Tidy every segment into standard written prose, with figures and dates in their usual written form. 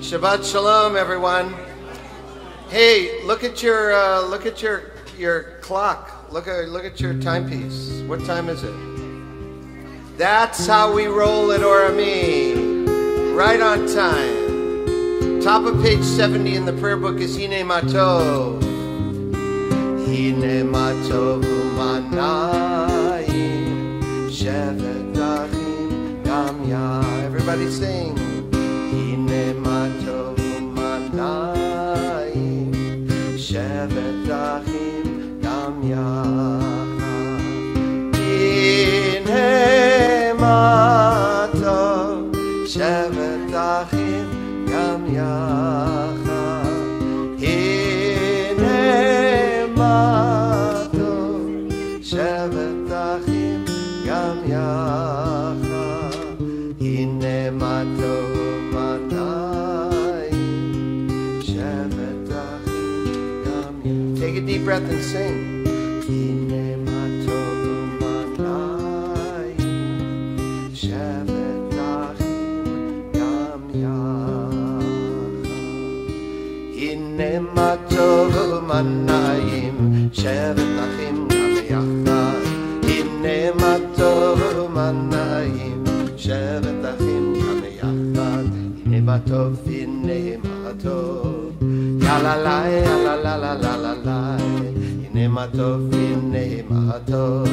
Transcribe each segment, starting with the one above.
Shabbat shalom, everyone. Hey, look at your clock. Look at your timepiece. What time is it? That's how we roll at Orami. Right on time. Top of page 70 in the prayer book is Hine Matov. Hine Matov umanayim shevet achim gam ya. Everybody sing. Hine Matov umanayim shevet achim gam ya. Hine Matov shevet achim gam yachad. Hine matov shevet achim gam yachad. Hine matov manayim shevet achim gam yachad. Take a deep breath and sing. Hine matov manayim shevet achim gam yachad. Hine matov manayim shevet achim gam yachad. Hine matov manayim shevet achim gam yachad. Hine matov, hine matov, ya la la ya la la la la la la. Hine matov, hine matov,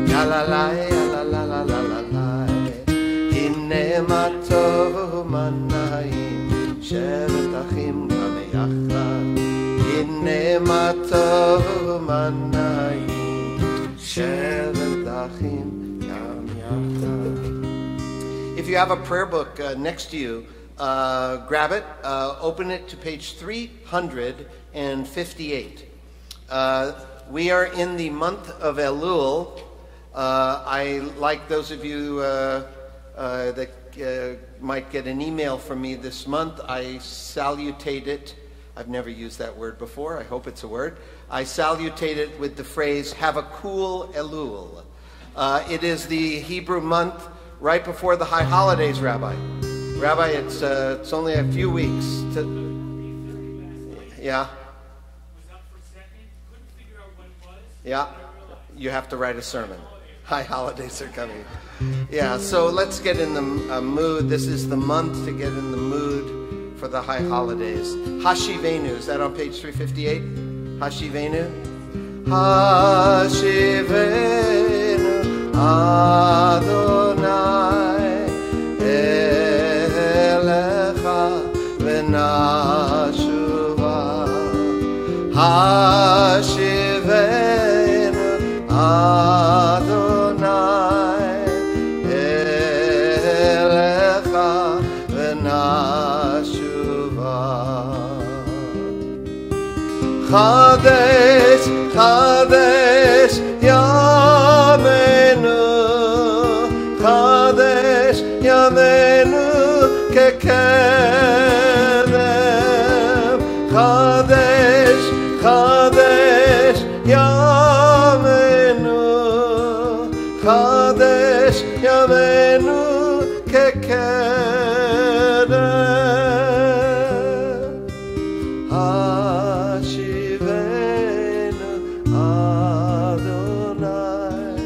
ya la la ya la la la la la la. Hine matov manayim shevet achim gam yachad. Hine matov manayim shevet achim gam yachad. If you have a prayer book next to you, grab it, open it to page 358. We are in the month of Elul. I like those of you that might get an email from me this month. I salutate it. I've never used that word before. I hope it's a word. I salutate it with the phrase, have a cool Elul. It is the Hebrew month right before the high holidays, Rabbi. Rabbi, it's only a few weeks. Yeah. Yeah. You have to write a sermon. High holidays are coming. Yeah, so let's get in the mood. This is the month to get in the mood for the high holidays. Hashivenu, is that on page 358? Hashivenu? Hashivenu Adonai Elecha V'nashuva. Hashivenu Adonai Elecha V'nashuva. Chadesh, Chadesh Yamenu, Chadesh Yamenu Kekedem. Chadesh, Chadesh Yamenu, Chadesh Yamenu Kekedem. Hashivenu Adonai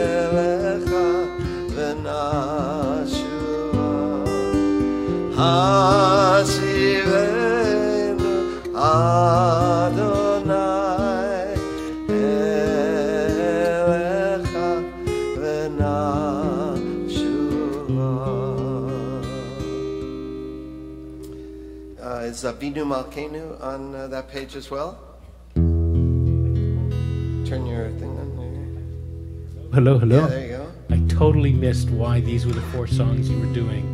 Elecha V'nashuva. Hashivenu Adonai Elecha V'nashuva. Is Avinu Malkeinu on that page as well? Turn your thing on there. Hello, hello. Yeah, there you go. I totally missed why these were the 4 songs you were doing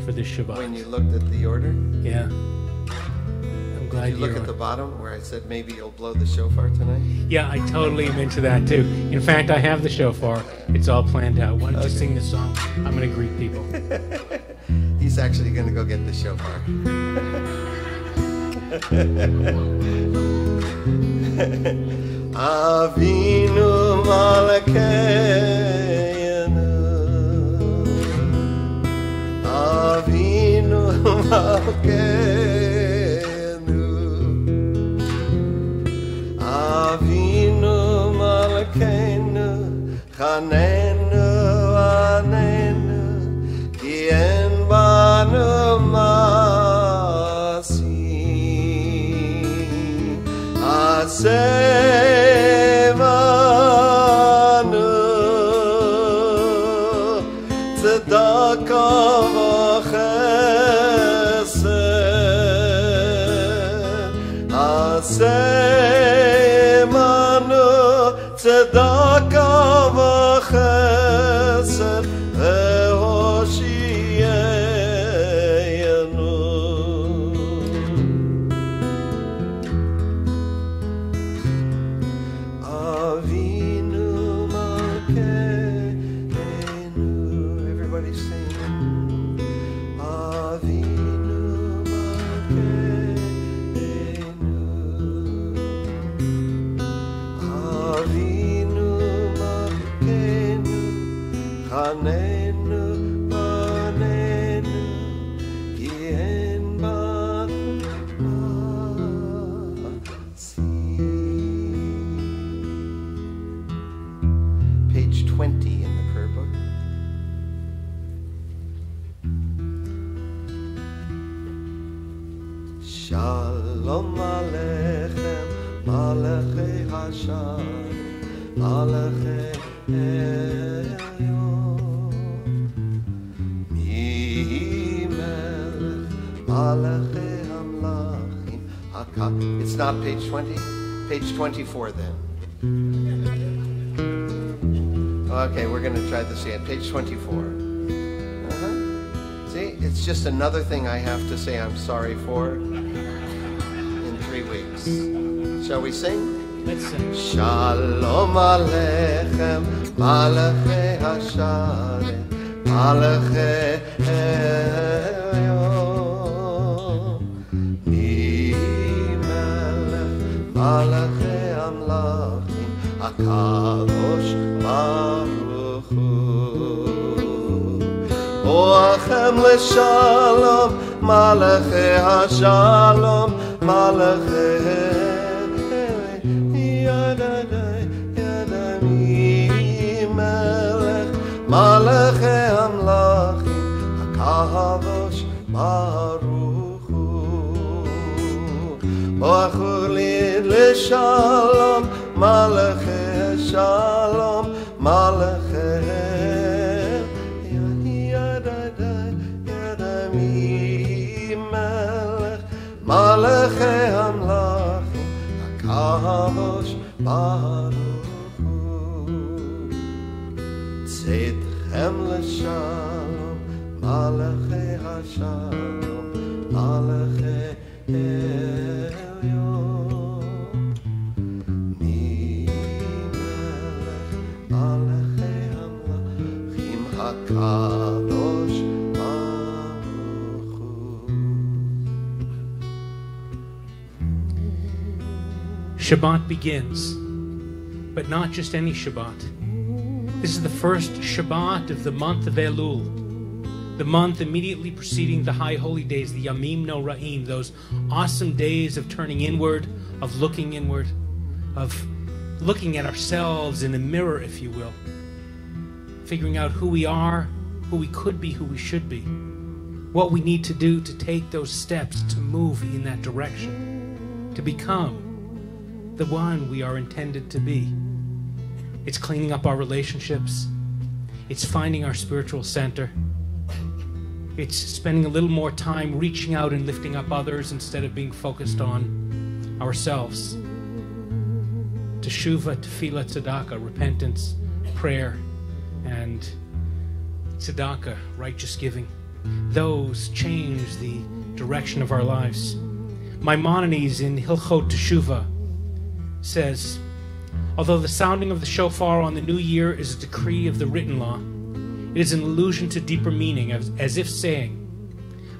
for this Shabbat. When you looked at the order, Yeah. I'm glad you look at the bottom where I said maybe you'll blow the shofar tonight. Yeah, I totally am into that too. In fact, I have the shofar. It's all planned out. Why don't you sing this song? I'm going to greet people. He's actually going to go get the shofar. Avinu Malkeinu, Avinu malkeinu, Avinu malkeinu, Chanenu anenu, ki en banu masi, Asevanu tzedakah v'chesed, Asevanu tzedakah v'chesed v'hoshiyenu. Avinu malkeinu. Everybody sing. Avinu malkeinu. Avinu malkeinu. Chanenu panenu, ki en banu masi. Page 20 in the prayer book. Shalom Aleichem, Malachei Hashem, Malachei Elyon. Mi Melech, Malachei Hamlachim. It's not page 20? Page 24 then. Okay, we're going to try this again. Page 24. See, it's just another thing I have to say I'm sorry for in 3 weeks. Shall we sing? Let's sing. Shalom Aleichem, Malachei Hashem, Malachei Elyon. Mi Melech, Malachei Amlachim, HaKadosh Baruch Hu. Boachem l'shalom, Malachei Hashalom, Malachei Yadadai, Yadami Melech, Malachei Amlachim, HaKadosh Baruch Hu. Boachu l'shalom, Malachei Shalom, Malachei Malachei Hamlachim, HaKadosh Baruch Hu. Tzedchem l'shalom, Malachei Hashalom, Malachei Elyon. Mi Melech, Malachei Hamlachim, HaKadosh Shabbat begins, but not just any Shabbat. This is the first Shabbat of the month of Elul, the month immediately preceding the high holy days, the Yamim Noraim, those awesome days of turning inward, of looking inward, of looking at ourselves in the mirror, if you will, figuring out who we are, who we could be, who we should be, what we need to do to take those steps to move in that direction, to become the one we are intended to be. It's cleaning up our relationships. It's finding our spiritual center. It's spending a little more time reaching out and lifting up others instead of being focused on ourselves. Teshuvah, tefillah, tzedakah, repentance, prayer, and tzedakah, righteous giving. Those change the direction of our lives. Maimonides in Hilchot Teshuvah says, although the sounding of the shofar on the new year is a decree of the written law, it is an allusion to deeper meaning, as if saying,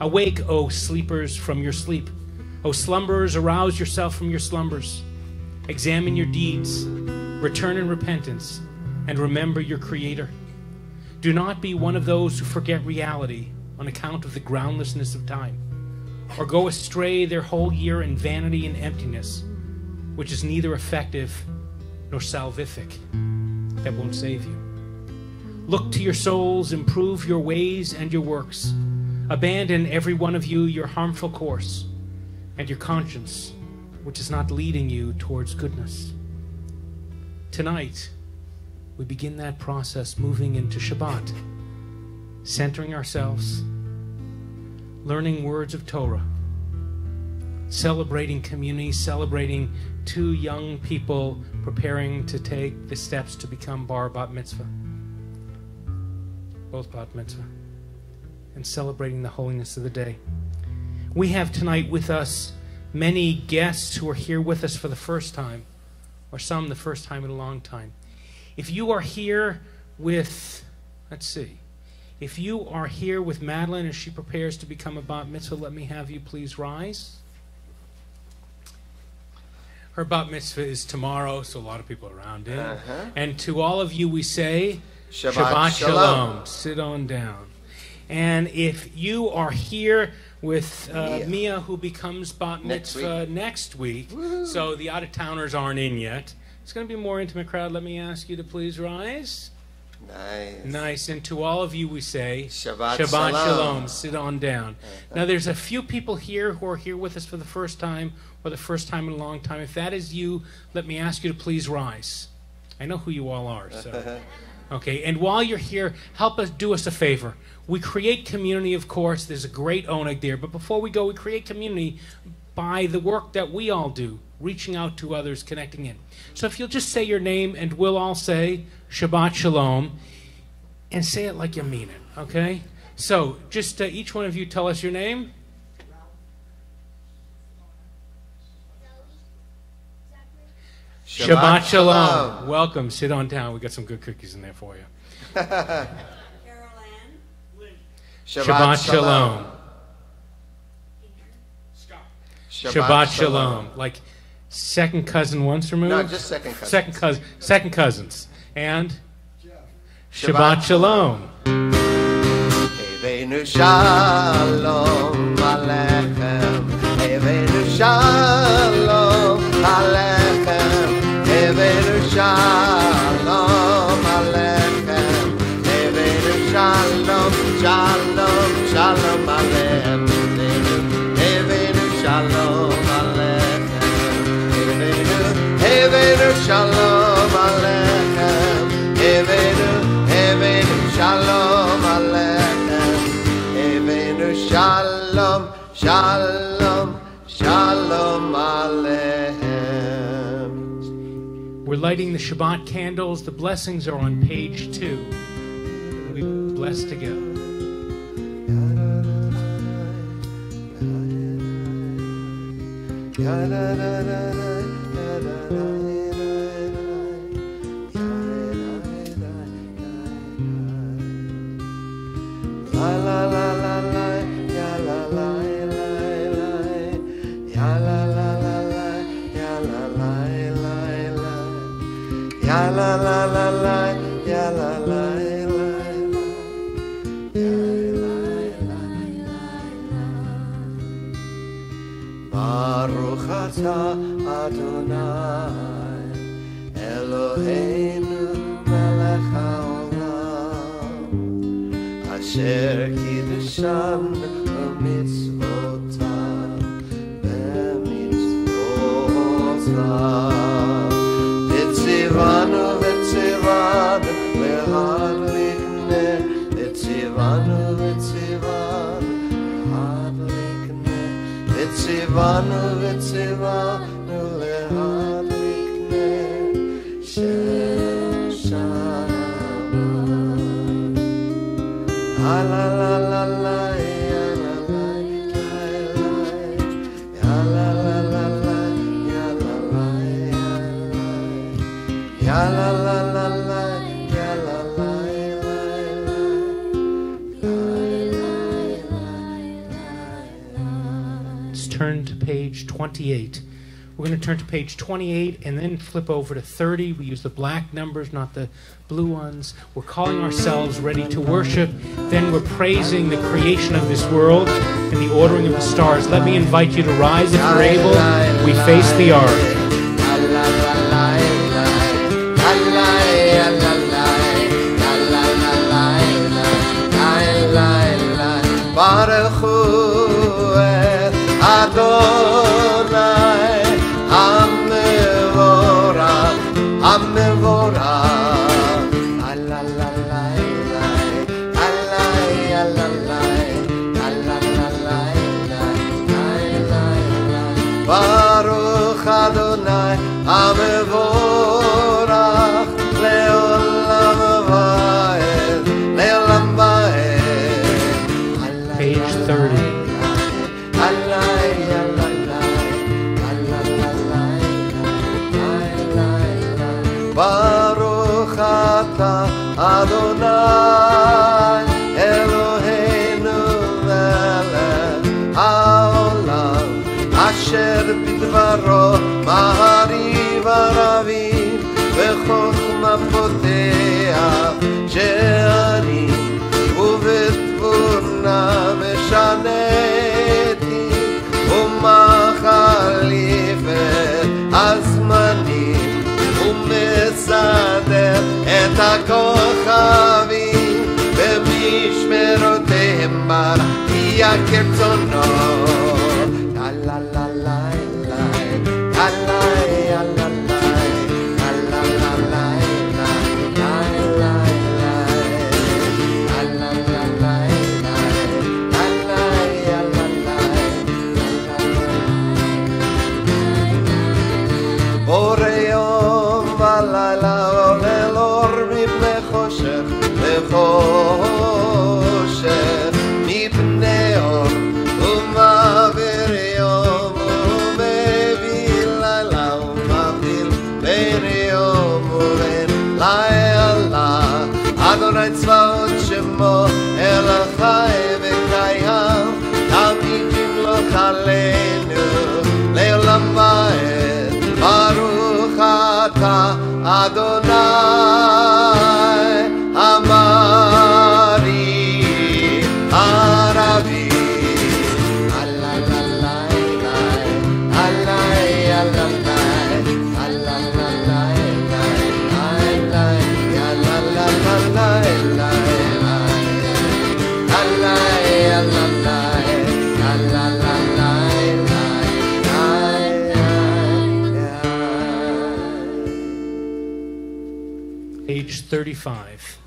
awake, O sleepers, from your sleep. O slumberers, arouse yourself from your slumbers. Examine your deeds, return in repentance, and remember your Creator. Do not be one of those who forget reality on account of the groundlessness of time. or go astray their whole year in vanity and emptiness, which is neither effective nor salvific, that won't save you. Look to your souls, improve your ways and your works. Abandon, every one of you, your harmful course and your conscience, which is not leading you towards goodness. Tonight, we begin that process moving into Shabbat, centering ourselves, learning words of Torah, celebrating community, celebrating two young people preparing to take the steps to become bar bat mitzvah, both bat mitzvah, and celebrating the holiness of the day. We have tonight with us many guests who are here with us for the first time, or some the first time in a long time. If you are here with, if you are here with Madeline as she prepares to become a bat mitzvah, let me have you please rise. Her bat mitzvah is tomorrow, so a lot of people are around in. And to all of you we say, Shabbat Shalom. Sit on down. And if you are here with Mia, who becomes bat mitzvah next week, so the out-of-towners aren't in yet, it's going to be a more intimate crowd. Let me ask you to please rise. Nice. And to all of you we say, Shabbat Shalom. Sit on down. Now there's a few people here who are here with us for the first time, or the first time in a long time. If that is you, let me ask you to please rise. I know who you all are. So. Okay, and while you're here, do us a favor. We create community, of course. There's a great oneg there. But before we go, we create community by the work that we all do, reaching out to others, connecting in. So if you'll just say your name, and we'll all say Shabbat Shalom, and say it like you mean it, okay? So just each one of you tell us your name. Shabbat Shalom. Welcome. Sit on down. We got some good cookies in there for you. Carol Ann. Shabbat Shalom. Shabbat Shalom. Like second cousin once removed? No, just second cousins. Second cousins. And Shabbat Shalom. Eveinu Shalom Aleichem. Eveinu Shalom Aleichem. Eveinu Shalom Aleichem. Eveinu Shalom, Shalom, Shalom Aleichem. Eveinu Shalom Aleichem. Eveinu Shalom Aleichem. Eveinu Shalom Aleichem. Eveinu Shalom, Shalom, Shalom Aleichem. We're lighting the Shabbat candles. The blessings are on page 2. We'll be blessed together. La la la la la, ya la la la la, ya la la la la, ya la la la la, ya la la la la, ya la la la la. Baruch atah Adonai Eloheinu melech haolam asher kiddushan b'mitzvotav b'mitzvotav v'tzivanu v'tzivanu le'hadlikne v'tzivanu v'tzivanu le'hadlikne v'tzivanu v'tzivanu le'hadlikne Shem Shabbat. La la la la la, ya la la la, ya la la la la, ya la la la, ya la la la la, ya la la la. Let's turn to page 28. We're going to turn to page 28 and then flip over to 30. We use the black numbers, not the blue ones. We're calling ourselves ready to worship. Then we're praising the creation of this world and the ordering of the stars. Let me invite you to rise if you're able. We face the ark. Baruch Hu et Adonai Hamevorach Hamevorach Alalai Alai Alalai Alalai Baruch Adonai Hamevorach Leolam Vaed Leolam Vaed Page 30. Baruch Ata Adonai Eloheinu melech haolam Asher bidvaro mahariv aravim V'chochma poteach she'arim ובתבונה משנתי ומחליף את הזמנים ומסדר את הכוכבים במשמרותיהם ברקיע כרצונו חושך מפני אור ומעביר יום ומביא לילה ומבדיל בין יום ובין לילה אדוני צבאות שמו אל החי וקיים תמיד ימלוך עלינו לעולם ועד ברוך אתה אדוני Amari Arabi Alalai Alai Alalai Alalai Alai Alalai Page 35.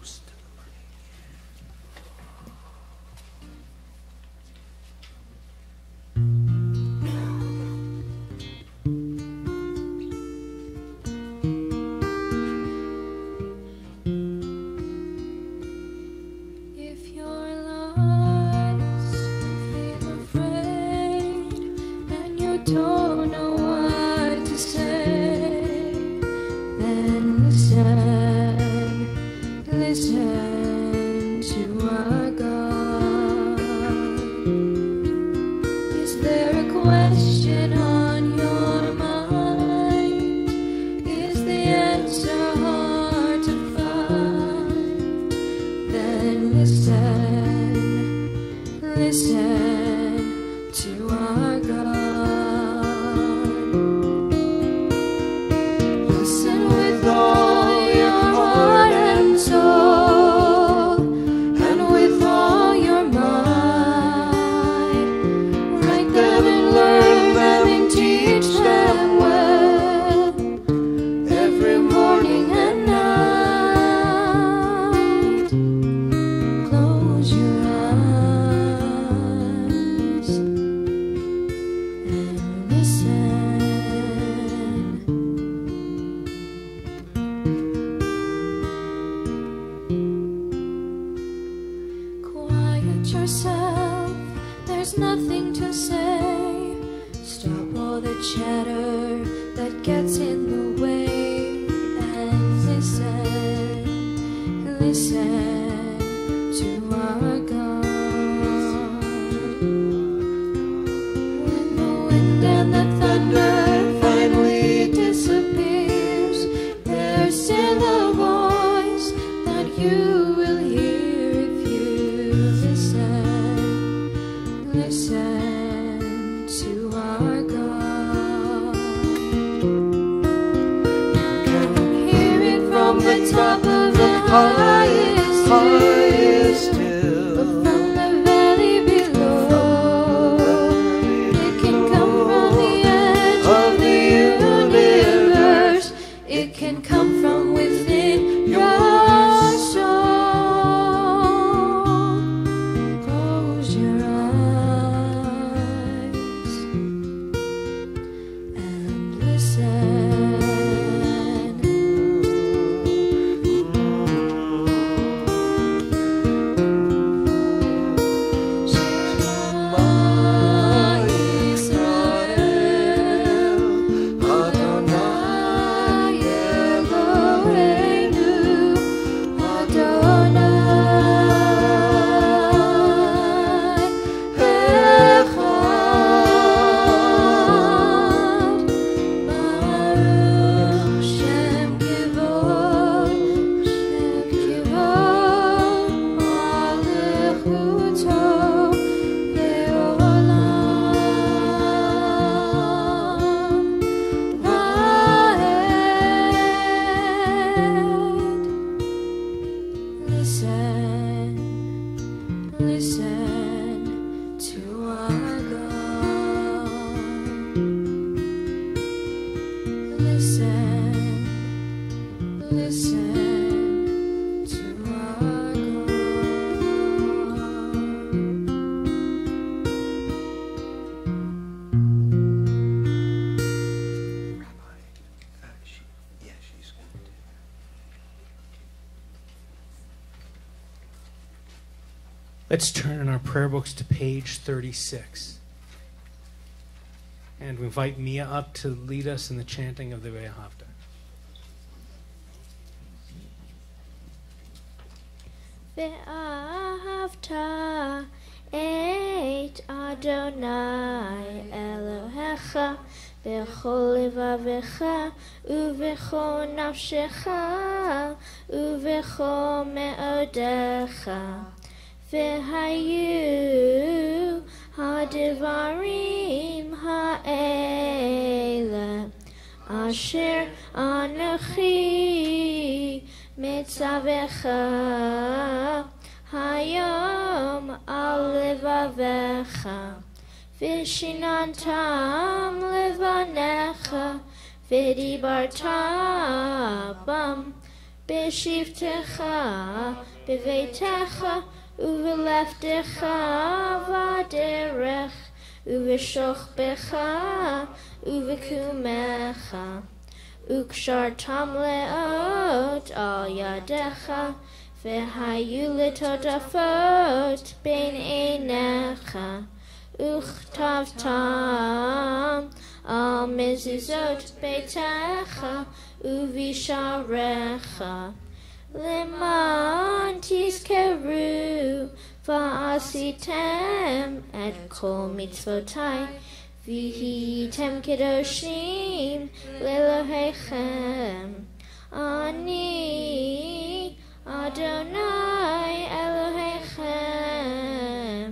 Don't know what to say, then listen to our God. Is there a question on your mind? Is the answer hard to find? Then listen to our God. Yourself, there's nothing to say. Stop all the chatter that gets in the way and listen to our God. When the wind and the thunder find highest hill. From the valley below, it can come from the edge of the universe. It can come from within your soul. Close your eyes and listen. Listen to our God. Listen to our Rabbi, she's going to do. Let's turn in our prayer books to page 36. And we invite Mia up to lead us in the chanting of the Ve'ahavta. Ve'ahavta et Adonai Elohecha b'chol levavecha uv'chol nafshecha uv'chol me'odecha v'hayu hadivarim ha'ele asher anochi mitzavecha hayom al levavecha v'shinantam levanecha v'dibarta bam b'shivtecha b'veitecha uveleftecha vaderech uveshochbecha uvekumecha ukshartam leot al yadecha vehayu letodafot ben einecha uchtavtam al mezuzot beitecha uvisharecha Leman tizkeru va'asitem et kol mitzvotai v'hitem kedoshim lelohechem ani Adonai Elohechem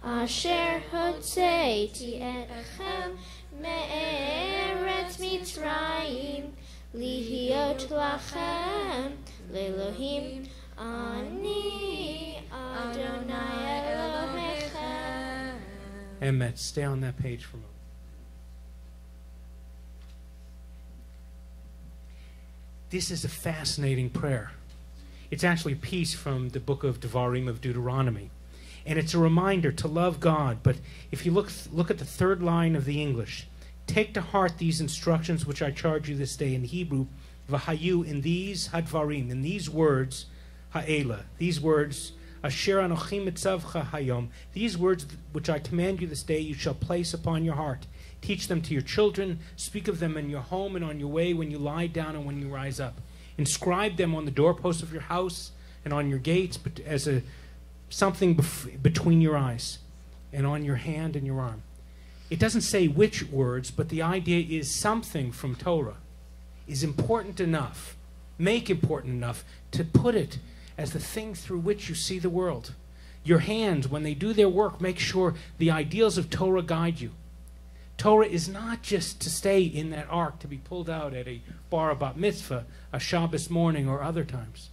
asher hotzeiti etchem me'eretz Mitzrayim lihiot lachem Lelohim ani Adonai Elohechem. Emet, stay on that page for a moment. This is a fascinating prayer. It's actually a piece from the book of Devarim of Deuteronomy. And it's a reminder to love God. But if you look at the third line of the English, take to heart these instructions which I charge you this day in Hebrew, V'hayu, in these hadvarim, in these words, ha'ela, these words, asher anochi mitzavcha hayom, these words which I command you this day you shall place upon your heart. Teach them to your children, speak of them in your home and on your way when you lie down and when you rise up. Inscribe them on the doorposts of your house and on your gates as something between your eyes and on your hand and your arm. It doesn't say which words, but the idea is something from Torah is important enough, make important enough to put it as the thing through which you see the world. Your hands, when they do their work, make sure the ideals of Torah guide you. Torah is not just to stay in that ark, to be pulled out at a bar bat mitzvah, a Shabbos morning, or other times.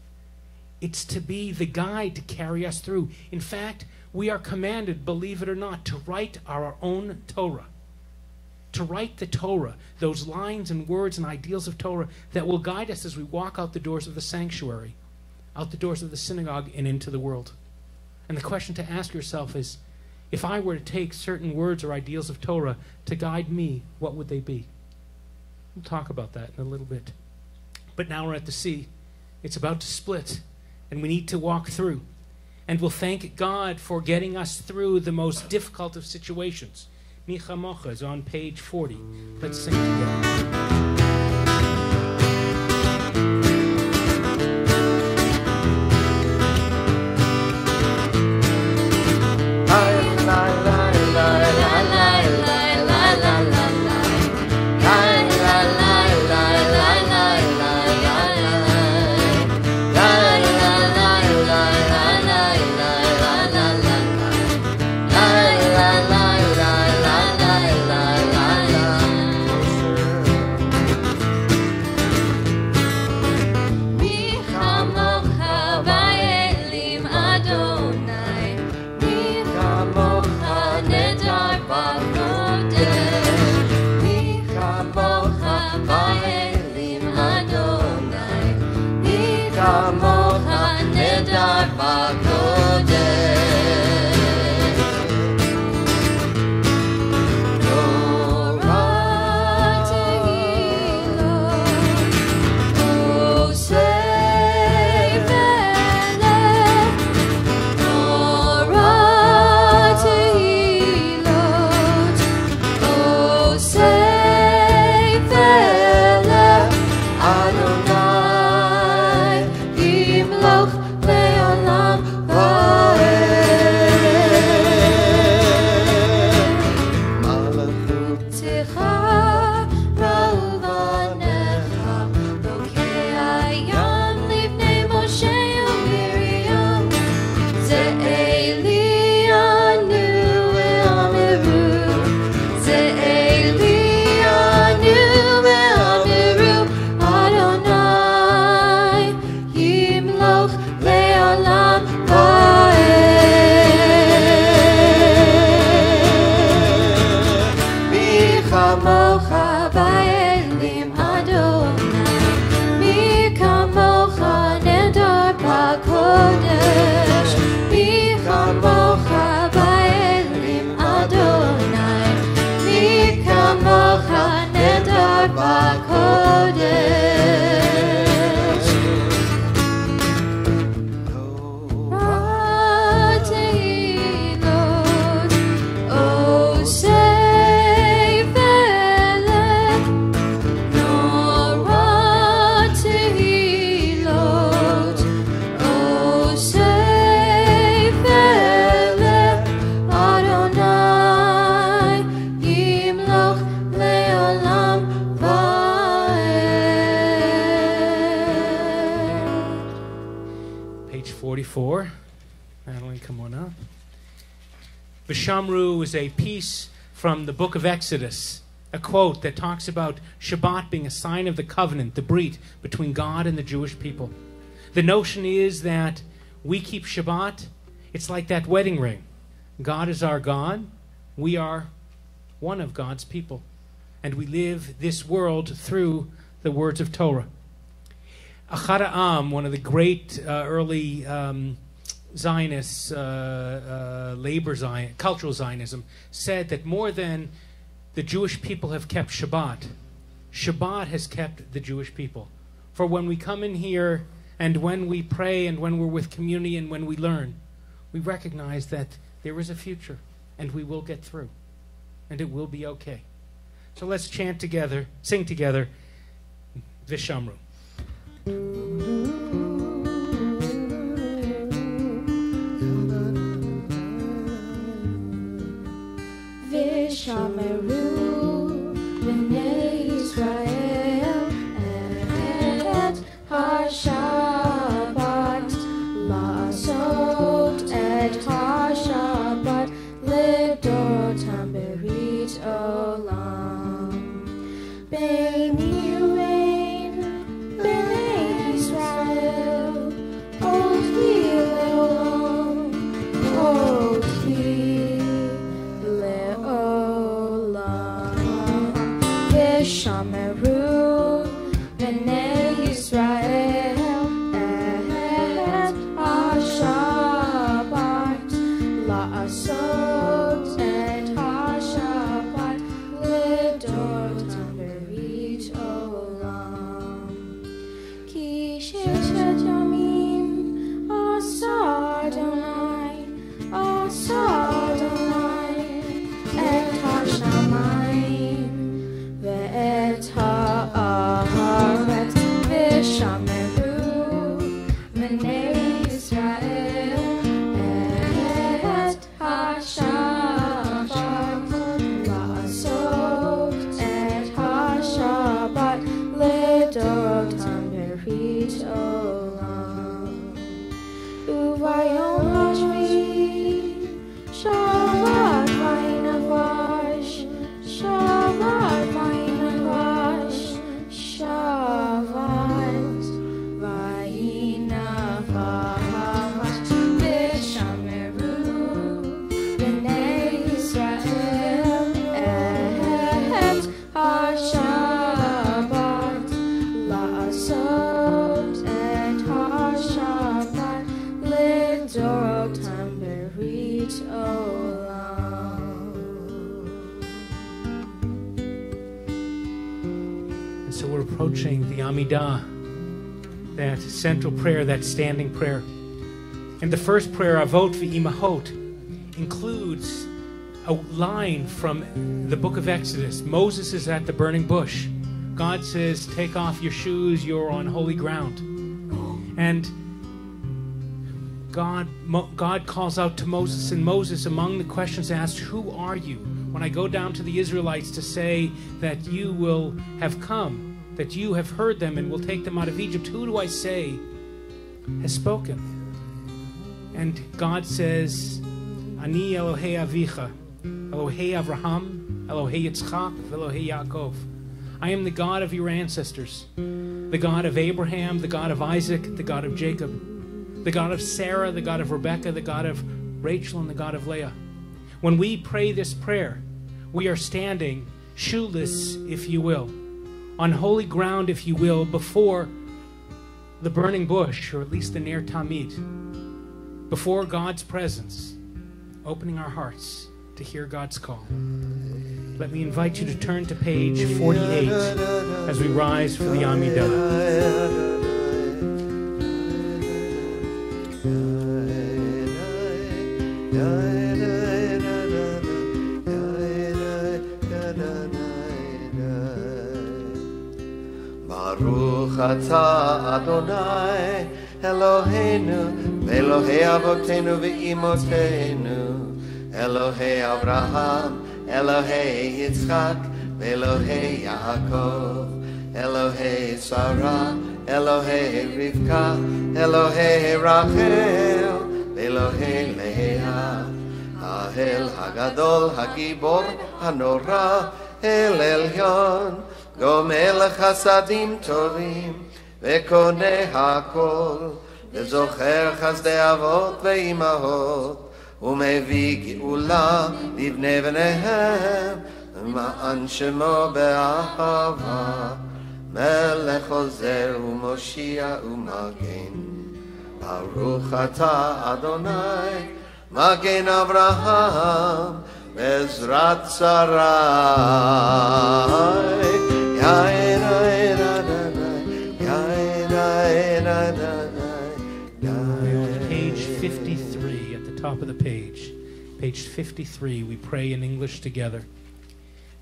It's to be the guide to carry us through. In fact, we are commanded, believe it or not, to write our own Torah. To write the Torah, those lines and words and ideals of Torah that will guide us as we walk out the doors of the sanctuary, out the doors of the synagogue, and into the world. And the question to ask yourself is, if I were to take certain words or ideals of Torah to guide me, what would they be? We'll talk about that in a little bit. But now we're at the sea. It's about to split, and we need to walk through. And we'll thank God for getting us through the most difficult of situations. Micha Mocha is on page 40. Let's sing together. Madeline, come on up. V'shamru is a piece from the book of Exodus, a quote that talks about Shabbat being a sign of the covenant, the brit, between God and the Jewish people. The notion is that we keep Shabbat. It's like that wedding ring. God is our God. We are one of God's people. And we live this world through the words of Torah. Achad Ha'am, one of the great early Zionists, cultural Zionism, said that more than the Jewish people have kept Shabbat, Shabbat has kept the Jewish people. For when we come in here and when we pray and when we're with community and when we learn, we recognize that there is a future and we will get through and it will be okay. So let's chant together, sing together, V'shamru. V'shameru b'nei Yisrael et ha-Shabbat la'asot et ha-Shabbat l'dotam berit olam beini u'bein b'nei Yisrael. Oh, Shabbat Olam. And so we're approaching the Amidah, that central prayer, that standing prayer. And the first prayer, Avot V'Imahot, includes a line from the book of Exodus. Moses is at the burning bush. God says, take off your shoes, you're on holy ground. And God calls out to Moses, and Moses, among the questions asked, who are you? When I go down to the Israelites to say that you will have come, that you have heard them and will take them out of Egypt, who do I say has spoken? And God says, Ani Elohei Avicha, Elohei Avraham, Elohei Yitzchak, Elohei Yaakov. I am the God of your ancestors, the God of Abraham, the God of Isaac, the God of Jacob, the God of Sarah, the God of Rebekah, the God of Rachel, and the God of Leah. When we pray this prayer, we are standing shoeless, if you will, on holy ground, if you will, before the burning bush, or at least the Ner Tamid, before God's presence, opening our hearts to hear God's call. Let me invite you to turn to page 48 as we rise for the Amidah. Baruch atah Adonai Eloheinu Elohei Avotenu ve'imotenu Elohei Avraham Elohei Yitzchak Elohei Yaakov Elohei Sarah Elohei Rivka Elohei Rachel Elohei Leah Ha'el Hagadol Hagibor Hanora El Elyon Gomel Chasadim Tovim Vekone Hakol Vezocher Chasdei Avot Ve'imahot Umevii Geula Livnei V'nehem Ma'an Shemo Be'ahava Melech Ozer U'Moshia U'Magen Baruch Atah Adonai Magen Avraham Bezrat Sarai Page 53 at the top of the page. Page 53, we pray in English together.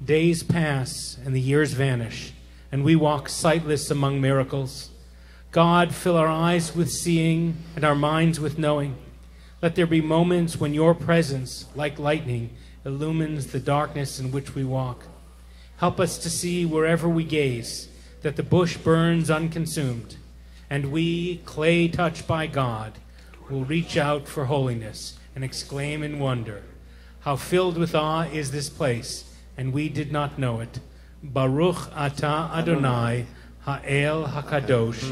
Days pass and the years vanish, and we walk sightless among miracles. God, fill our eyes with seeing and our minds with knowing. Let there be moments when your presence, like lightning, illumines the darkness in which we walk. Help us to see wherever we gaze that the bush burns unconsumed, and we, clay touched by God, will reach out for holiness and exclaim in wonder, how filled with awe is this place, and we did not know it. Baruch atah Adonai ha'el hakadosh.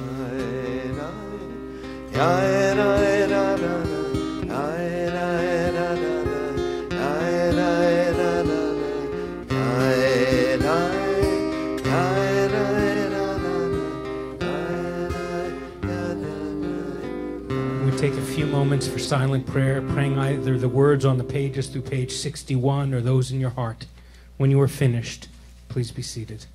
Take a few moments for silent prayer, praying either the words on the pages through page 61 or those in your heart. When you are finished, please be seated.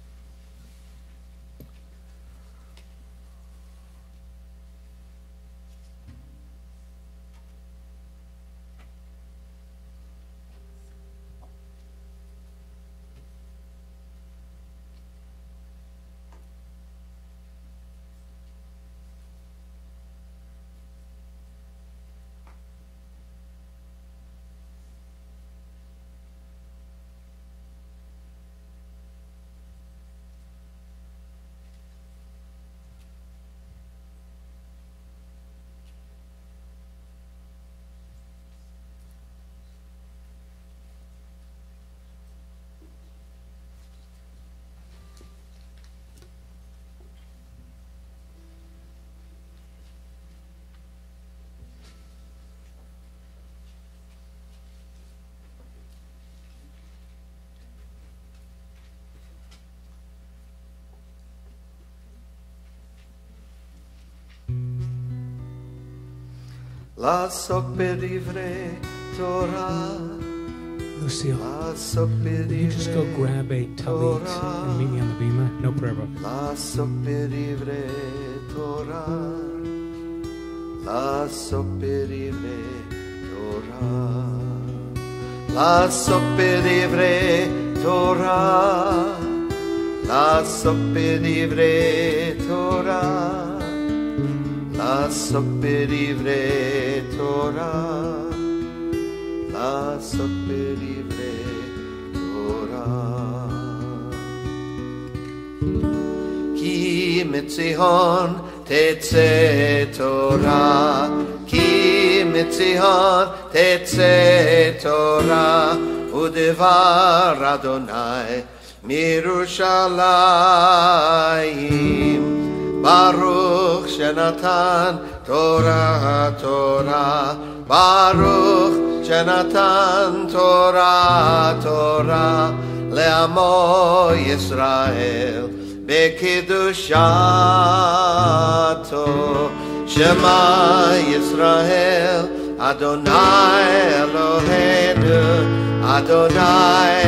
לעסוק בדברי Torah. Lucille, can you just go grab a talit and meet me on the bima? No prayer book. לעסוק בדברי תורה, לעסוק בדברי תורה, לעסוק בדברי תורה, לעסוק בדברי תורה, לעסוק בדברי תורה, לעסוק בדברי תורה. כי מציון תצא תורה, כי מציון תצא תורה, ודבר אדוני מירושלים. ברוך שנתן תורה תורה, ברוך שנתן תורה תורה, לעמו ישראל בקדושתו. שמע ישראל אדוני אלוהינו אדוני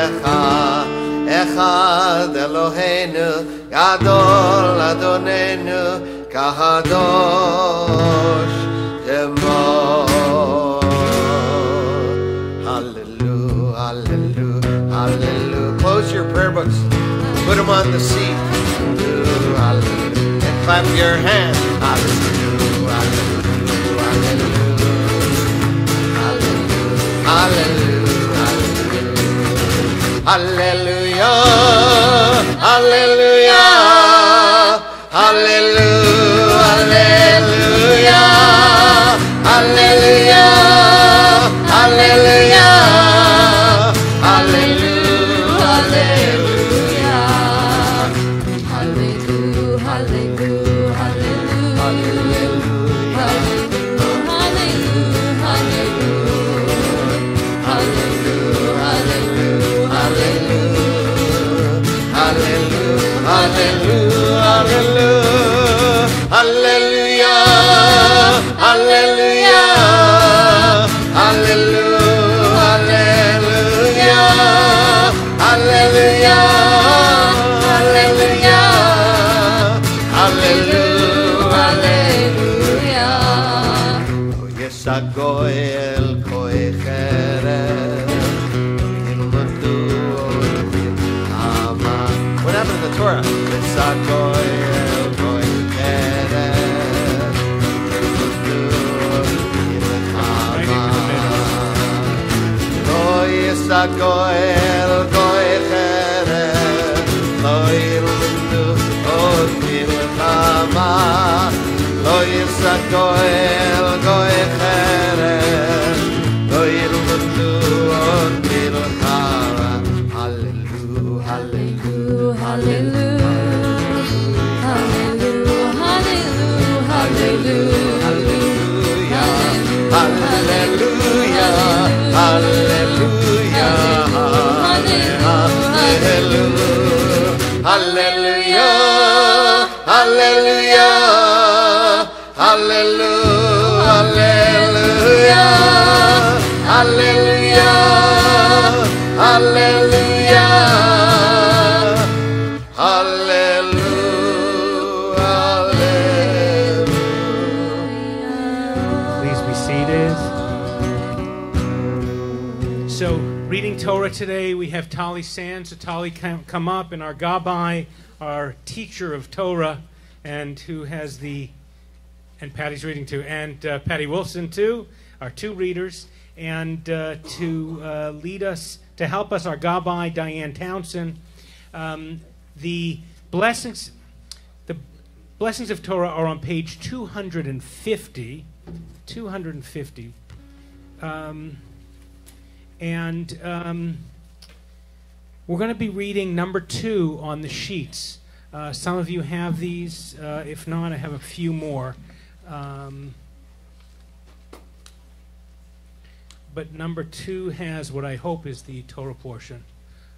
אחד, אחד אלוהינו גדול אדוננו קדוש שמו. Hallelujah, hallelujah, hallelujah. Close your prayer books, put them on the seat, hallelujah, hallelujah, and clap your hands, hallelujah, hallelujah, hallelujah, hallelujah, hallelujah, hallelujah, hallelujah, hallelujah, hallelujah, hallelujah, Goel koichere ilmudu ama. What happened to the Torah? It's a goel koichere ilmudu ama. Lo is a goel koichere lo ilmudu ama. Lo is a goel koichere lo ilmudu ama. Hallelujah, hallelujah, Hallelujah, hallelujah, hallelujah, hallelujah, hallelujah, hallelujah, hallelujah, hallelujah, hallelujah, hallelujah, hallelujah, hallelujah, hallelujah. Please be seated. So, reading Torah today, we have Tali Sands. So Tali come up, and our Gabbai, our teacher of Torah, and who has the, and Patty's reading too, and Patty Wilson too, our two readers, and to lead us, to help us, our Gabbai, Diane Townsend. The blessings of Torah are on page 250. 250. We're going to be reading number 2 on the sheets. Some of you have these. If not, I have a few more. But number 2 has what I hope is the Torah portion.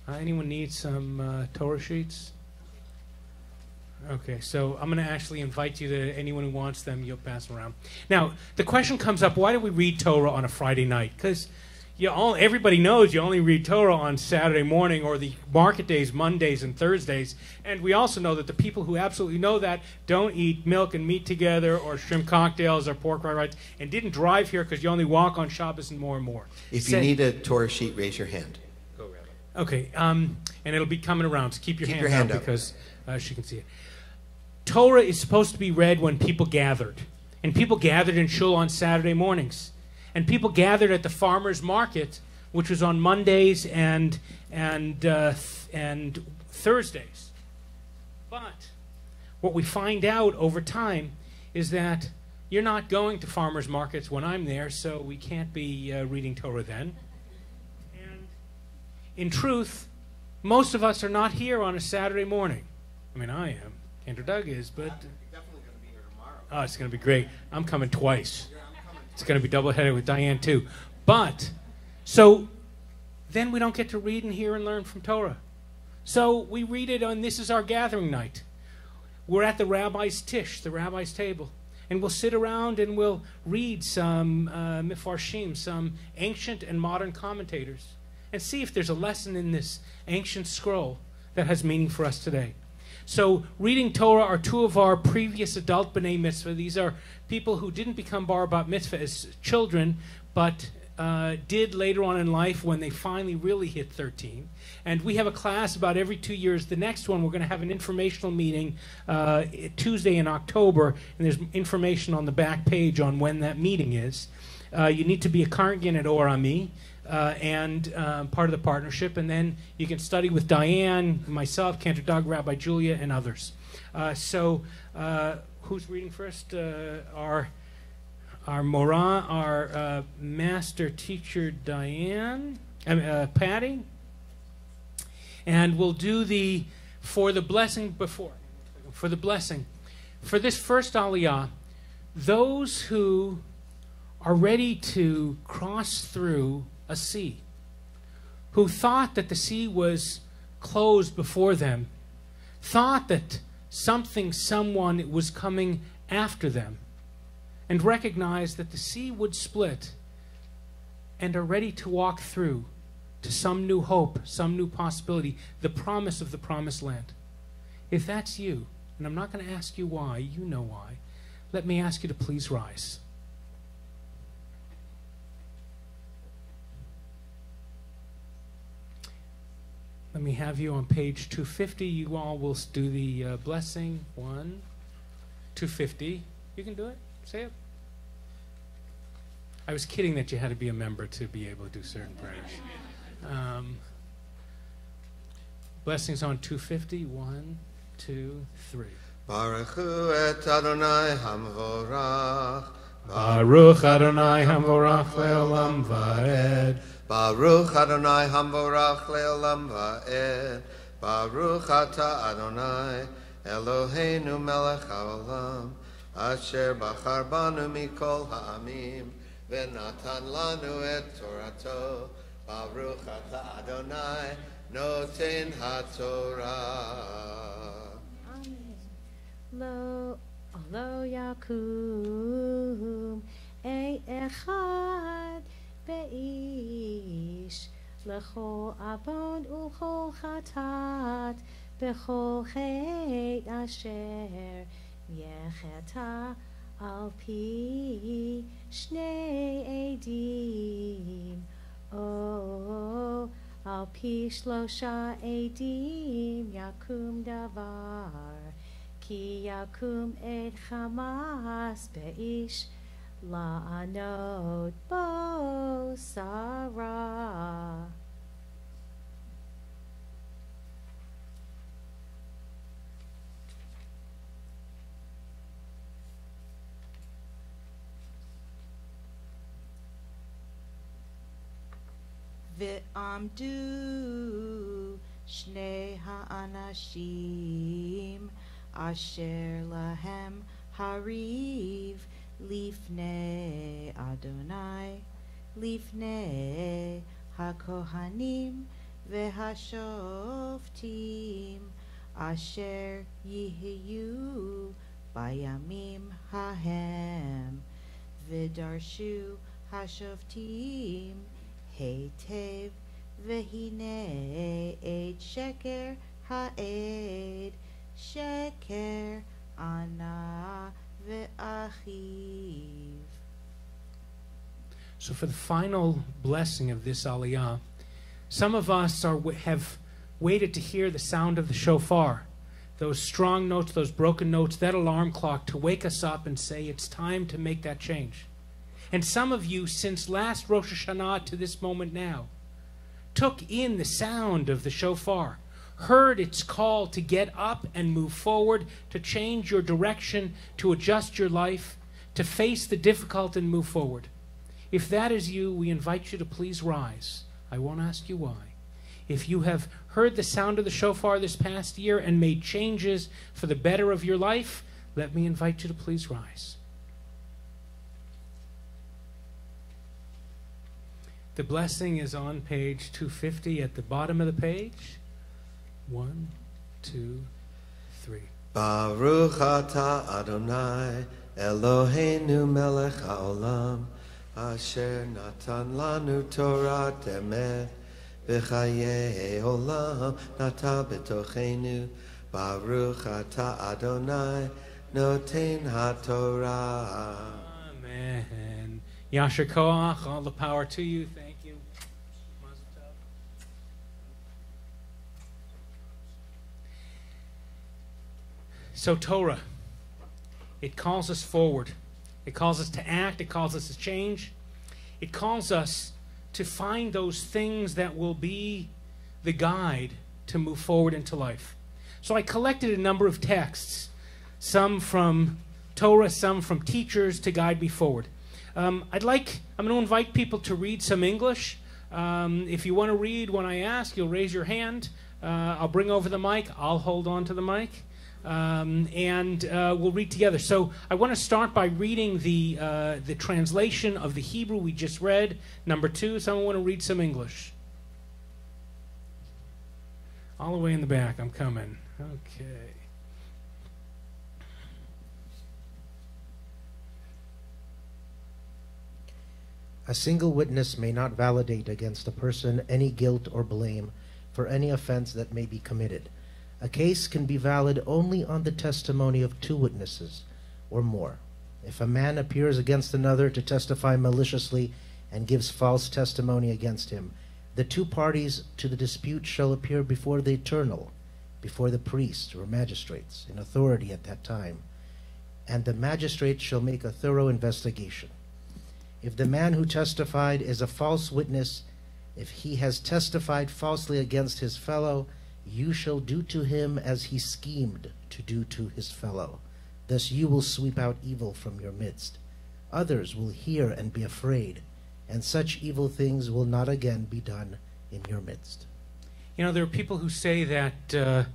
Anyone need some Torah sheets? Okay, so I'm going to actually invite you to anyone who wants them. You'll pass them around. Now, the question comes up: why do we read Torah on a Friday night? Because everybody knows you only read Torah on Saturday morning or the market days, Mondays and Thursdays. And we also know that the people who absolutely know that don't eat milk and meat together or shrimp cocktails or pork rice and didn't drive here because you only walk on Shabbos and more. If you need a Torah sheet, raise your hand. Go, Rabbi. Okay, and it'll be coming around, so keep your hand up because she can see it. Torah is supposed to be read when people gathered. And people gathered in shul on Saturday mornings. And people gathered at the farmers' market, which was on Mondays and Thursdays. But what we find out over time is that you're not going to farmers' markets when I'm there, so we can't be reading Torah then. And in truth, most of us are not here on a Saturday morning. I mean, I am. Andrew Doug is, but... You're definitely going to be here tomorrow. Oh, it's going to be great. I'm coming twice. It's going to be double-headed with Diane, too. But, so, then we don't get to read and hear and learn from Torah. So we read it on This Is Our Gathering Night. We're at the rabbi's tish, the rabbi's table. And we'll sit around and we'll read some mifarshim, some ancient and modern commentators, and see if there's a lesson in this ancient scroll that has meaning for us today. So reading Torah are two of our previous adult B'nai Mitzvah. These are people who didn't become Bar Bat Mitzvah as children, but did later on in life when they finally really hit 13. And we have a class about every 2 years. The next one, we're going to have an informational meeting Tuesday in October, and there's information on the back page on when that meeting is. You need to be a congregant at Or Ami. And part of the partnership, and then you can study with Diane, myself, Cantor Doug, Rabbi Julia, and others. So, who's reading first? Our Morah, our master teacher, Diane, Patty, and we'll do for the blessing. For this first Aliyah, those who are ready to cross through a sea, who thought that the sea was closed before them, thought that someone was coming after them, and recognized that the sea would split, and are ready to walk through to some new hope, some new possibility, the promise of the promised land. If that's you, and I'm not going to ask you why, you know why, let me ask you to please rise. Let me have you on page 250. You all will do the blessing. 250. You can do it. Say it. I was kidding that you had to be a member to be able to do certain prayers. Blessings on 250. 1, 2, 3. Baruch hu et Adonai hamvorach. Baruch Adonai hamvorach le'olam va'ed. Baruch Adonai hamvorach le'olam va'ed. Baruch ata Adonai Eloheinu melech haolam asher bachar banu mikol ha'amim v'natan lanu et Torato. Baruch ata Adonai noten haTorah. Lo yakum echad Beish lechol avon ulchol chatat bechol chet asher yecheta al pi shnei edim al pi shlosha edim yakum davar ki yakum et chamas beish La'anot bo Sarah. Ve'amdu shnei ha'anashim asher lahem hariv Lifnei Adonai, Lifnei HaKohanim VeHashoftim asher yihiyu bayamim hahem v'darshu hashoftim heitev v'hine ed sheker ha'ed sheker ana ve'achiv. So for the final blessing of this aliyah, some of us have waited to hear the sound of the shofar, those strong notes, those broken notes, that alarm clock to wake us up and say it's time to make that change. And some of you, since last Rosh Hashanah to this moment now, took in the sound of the shofar, heard its call to get up and move forward, to change your direction, to adjust your life, to face the difficult and move forward. If that is you, we invite you to please rise. I won't ask you why. If you have heard the sound of the shofar this past year and made changes for the better of your life, let me invite you to please rise. The blessing is on page 250 at the bottom of the page. 1, 2, 3. Baruch atah Adonai Eloheinu melech haolam asher natan lanu Torah emet v'chayei olam nata b'tochenu Baruch atah Adonai noten haTorah. Amen. Yasher koach, all the power to you. Thank you. Mazel tov. So Torah, it calls us forward. It calls us to act. It calls us to change. It calls us to find those things that will be the guide to move forward into life. So I collected a number of texts, some from Torah, some from teachers to guide me forward. I'm going to invite people to read some English. If you want to read when I ask, you'll raise your hand. I'll bring over the mic. I'll hold on to the mic. And we'll read together. So I want to start by reading the translation of the Hebrew we just read, number 2. Someone want to read some English? All the way in the back. I'm coming. Okay. A single witness may not validate against a person any guilt or blame for any offense that may be committed. A case can be valid only on the testimony of 2 witnesses or more. If a man appears against another to testify maliciously and gives false testimony against him, the 2 parties to the dispute shall appear before the Eternal, before the priest or magistrates in authority at that time, and the magistrate shall make a thorough investigation. If the man who testified is a false witness, if he has testified falsely against his fellow, you shall do to him as he schemed to do to his fellow. Thus you will sweep out evil from your midst. Others will hear and be afraid, and such evil things will not again be done in your midst. You know, there are people who say that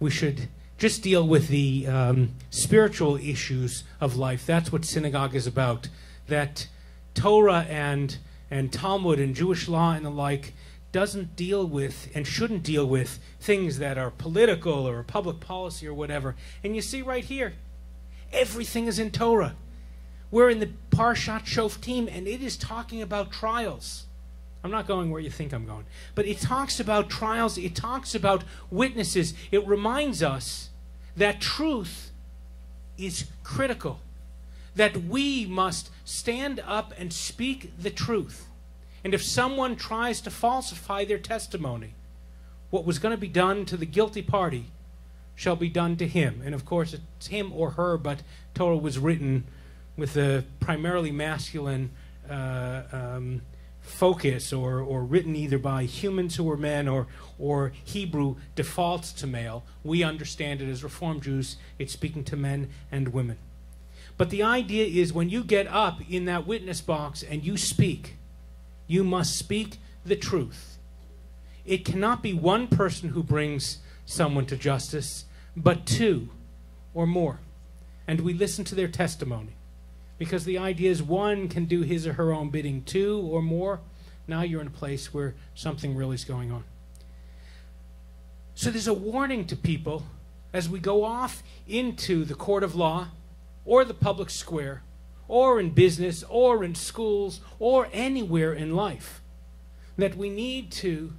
we should just deal with the spiritual issues of life. That's what synagogue is about. That Torah and Talmud and Jewish law and the like doesn't deal with and shouldn't deal with things that are political or public policy or whatever. And you see right here, everything is in Torah. We're in the Parshat Shoftim, and it is talking about trials. I'm not going where you think I'm going. But it talks about trials. It talks about witnesses. It reminds us that truth is critical, that we must stand up and speak the truth. And if someone tries to falsify their testimony, what was going to be done to the guilty party shall be done to him. And of course, it's him or her, but Torah was written with a primarily masculine focus, or written either by humans who were men or Hebrew defaults to male. We understand it as Reformed Jews. It's speaking to men and women. But the idea is when you get up in that witness box and you speak, you must speak the truth. It cannot be one person who brings someone to justice, but 2 or more. And we listen to their testimony. Because the idea is one can do his or her own bidding. 2 or more, now you're in a place where something really is going on. So there's a warning to people as we go off into the court of law or the public square or in business or in schools or anywhere in life, that we need to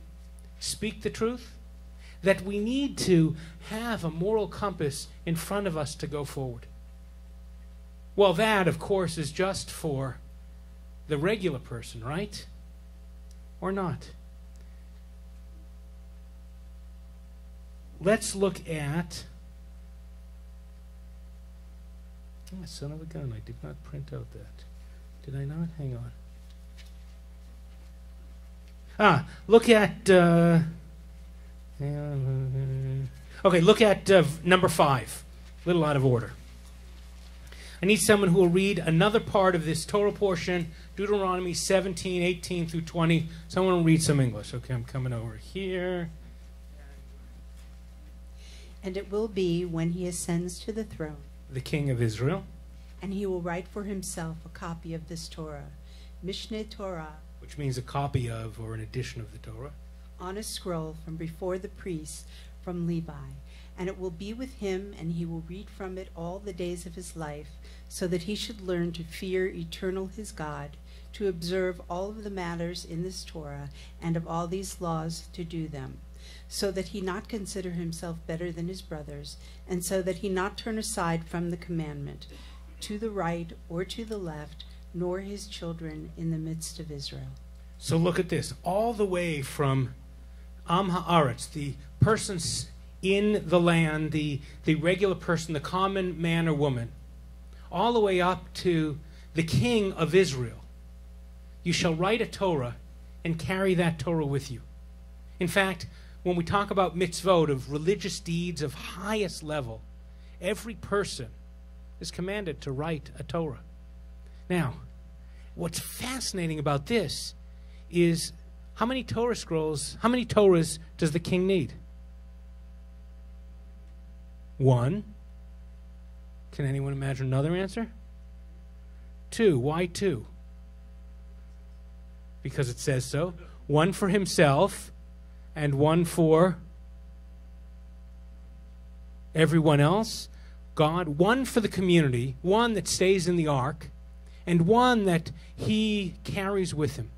speak the truth, that we need to have a moral compass in front of us to go forward. Well, that, of course, is just for the regular person, right? Or not? Let's look at... Oh, son of a gun, I did not print out that. Did I not? Hang on. Look at... okay, look at number 5. A little out of order. I need someone who will read another part of this Torah portion, Deuteronomy 17, 18 through 20. Someone will read some English. Okay, I'm coming over here. And it will be when he ascends to the throne, The king of Israel, and he will write for himself a copy of this Torah, Mishneh Torah, which means a copy of or an edition of the Torah, on a scroll from before the priests from Levi. And it will be with him, and he will read from it all the days of his life, so that he should learn to fear eternal his God, to observe all of the matters in this Torah, and of all these laws to do them, so that he not consider himself better than his brothers, and so that he not turn aside from the commandment, to the right or to the left, nor his children in the midst of Israel. So look at this. All the way from Am Haaretz, the persons in the land, the regular person, the common man or woman, all the way up to the king of Israel. You shall write a Torah and carry that Torah with you. In fact, when we talk about mitzvot, of religious deeds of highest level, every person is commanded to write a Torah. Now, what's fascinating about this is how many Torah scrolls, how many Torahs does the king need? 1. Can anyone imagine another answer? 2. Why 2? Because it says so. 1 for himself and 1 for everyone else. God. 1 for the community. 1 that stays in the ark. And 1 that he carries with him.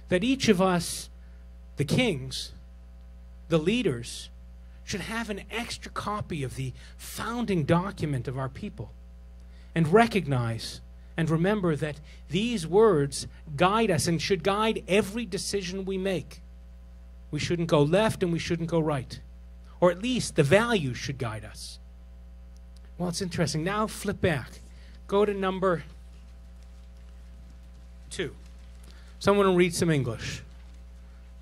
That each of us, the kings, the leaders, should have an extra copy of the founding document of our people and recognize and remember that these words guide us and should guide every decision we make. We shouldn't go left and we shouldn't go right. Or at least the values should guide us. Well, it's interesting. Now flip back. Go to number 2. Someone will read some English.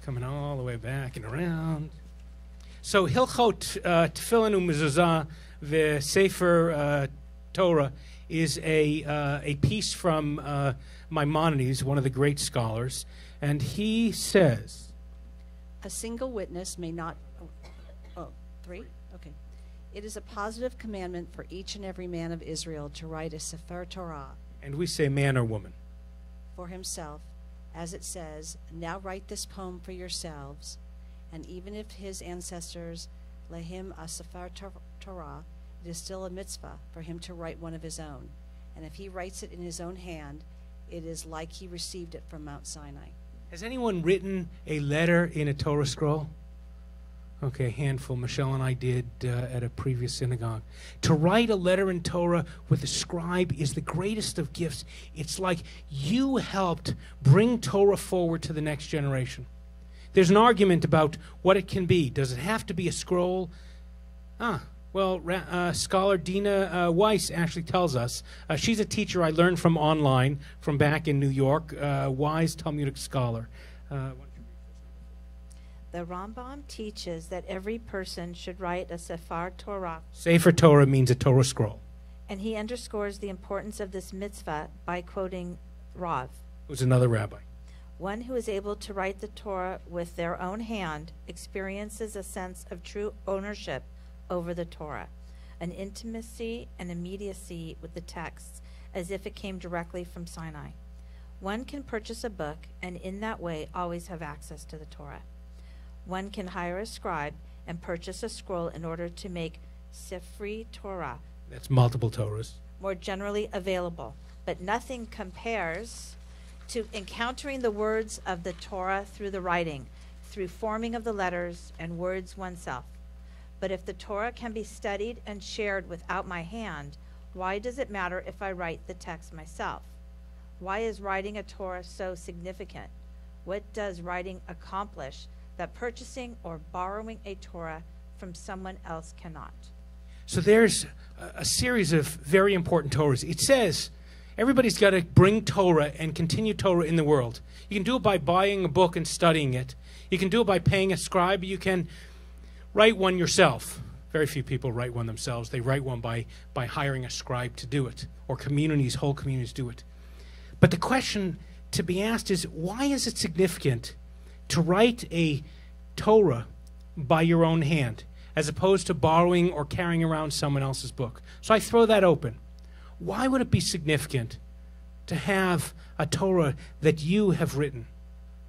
Coming all the way back and around. So Hilchot Tefillin u'Mezuzah v'Sefer Torah is a piece from Maimonides, one of the great scholars, and he says, a single witness may not... Oh, 3? Okay. It is a positive commandment for each and every man of Israel to write a Sefer Torah. And we say man or woman. For himself, as it says, now write this poem for yourselves. And even if his ancestors lay him a Sefer Torah, it is still a mitzvah for him to write one of his own. And if he writes it in his own hand, it is like he received it from Mount Sinai. Has anyone written a letter in a Torah scroll? Okay, a handful. Michelle and I did at a previous synagogue. To write a letter in Torah with a scribe is the greatest of gifts. It's like you helped bring Torah forward to the next generation. There's an argument about what it can be. Does it have to be a scroll? Well, scholar Dina Weiss actually tells us. She's a teacher I learned from online, from back in New York, wise Talmudic scholar. The Rambam teaches that every person should write a Sefer Torah. Sefer Torah means a Torah scroll. And he underscores the importance of this mitzvah by quoting Rav. Who's another rabbi. One who is able to write the Torah with their own hand experiences a sense of true ownership over the Torah, an intimacy and immediacy with the texts as if it came directly from Sinai. One can purchase a book and in that way always have access to the Torah. One can hire a scribe and purchase a scroll in order to make Sifri Torah That's multiple Torahs. more generally available. But nothing compares to encountering the words of the Torah through the writing, through forming of the letters and words oneself. But if the Torah can be studied and shared without my hand, why does it matter if I write the text myself? Why is writing a Torah so significant? What does writing accomplish that purchasing or borrowing a Torah from someone else cannot? So there's a series of very important Torahs. It says everybody's got to bring Torah and continue Torah in the world. You can do it by buying a book and studying it. You can do it by paying a scribe. You can write one yourself. Very few people write one themselves. They write one by hiring a scribe to do it, or communities, whole communities do it. But the question to be asked is, why is it significant to write a Torah by your own hand, as opposed to borrowing or carrying around someone else's book? So I throw that open. Why would it be significant to have a Torah that you have written,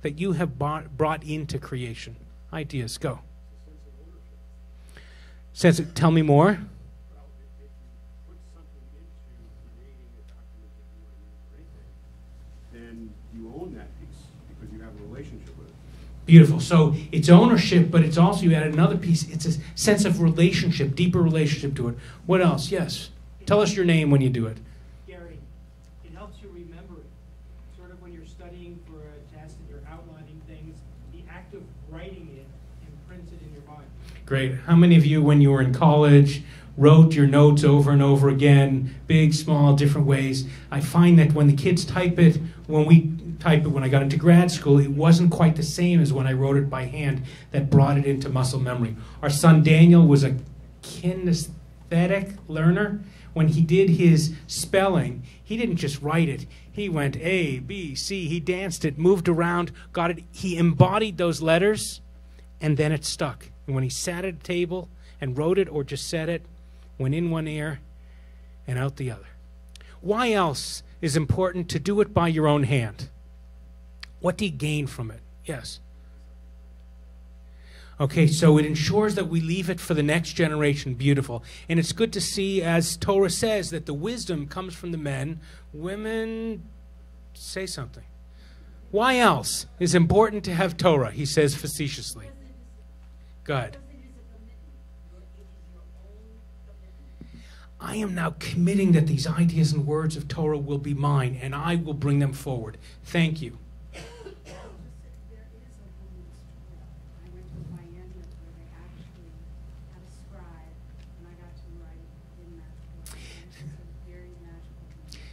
that you have brought into creation? Ideas, go. Tell me more. Well, if you put something into creating a document that you want to use for anything, then you own that piece because you have a relationship with it. Beautiful. So it's ownership, but it's also, you add another piece. It's a sense of relationship, deeper relationship to it. What else? Yes. Tell us your name when you do it. Gary, it helps you remember it. Sort of when you're studying for a test and you're outlining things, the act of writing it imprints it in your mind. Great. How many of you, when you were in college, wrote your notes over and over again, big, small, different ways? I find that when the kids type it, when I got into grad school, it wasn't quite the same as when I wrote it by hand. That brought it into muscle memory. Our son Daniel was a kinesthetic learner. When he did his spelling, he didn't just write it. He went A, B, C. He danced it, moved around, got it. He embodied those letters, and then it stuck. And when he sat at a table and wrote it or just said it, went in one ear and out the other. Why else is important to do it by your own hand? What do you gain from it? Yes. Okay, so it ensures that we leave it for the next generation. Beautiful. And it's good to see, as Torah says, that the wisdom comes from the men. Women, say something. Why else is important to have Torah? He says facetiously. Go ahead. I am now committing that these ideas and words of Torah will be mine, and I will bring them forward. Thank you.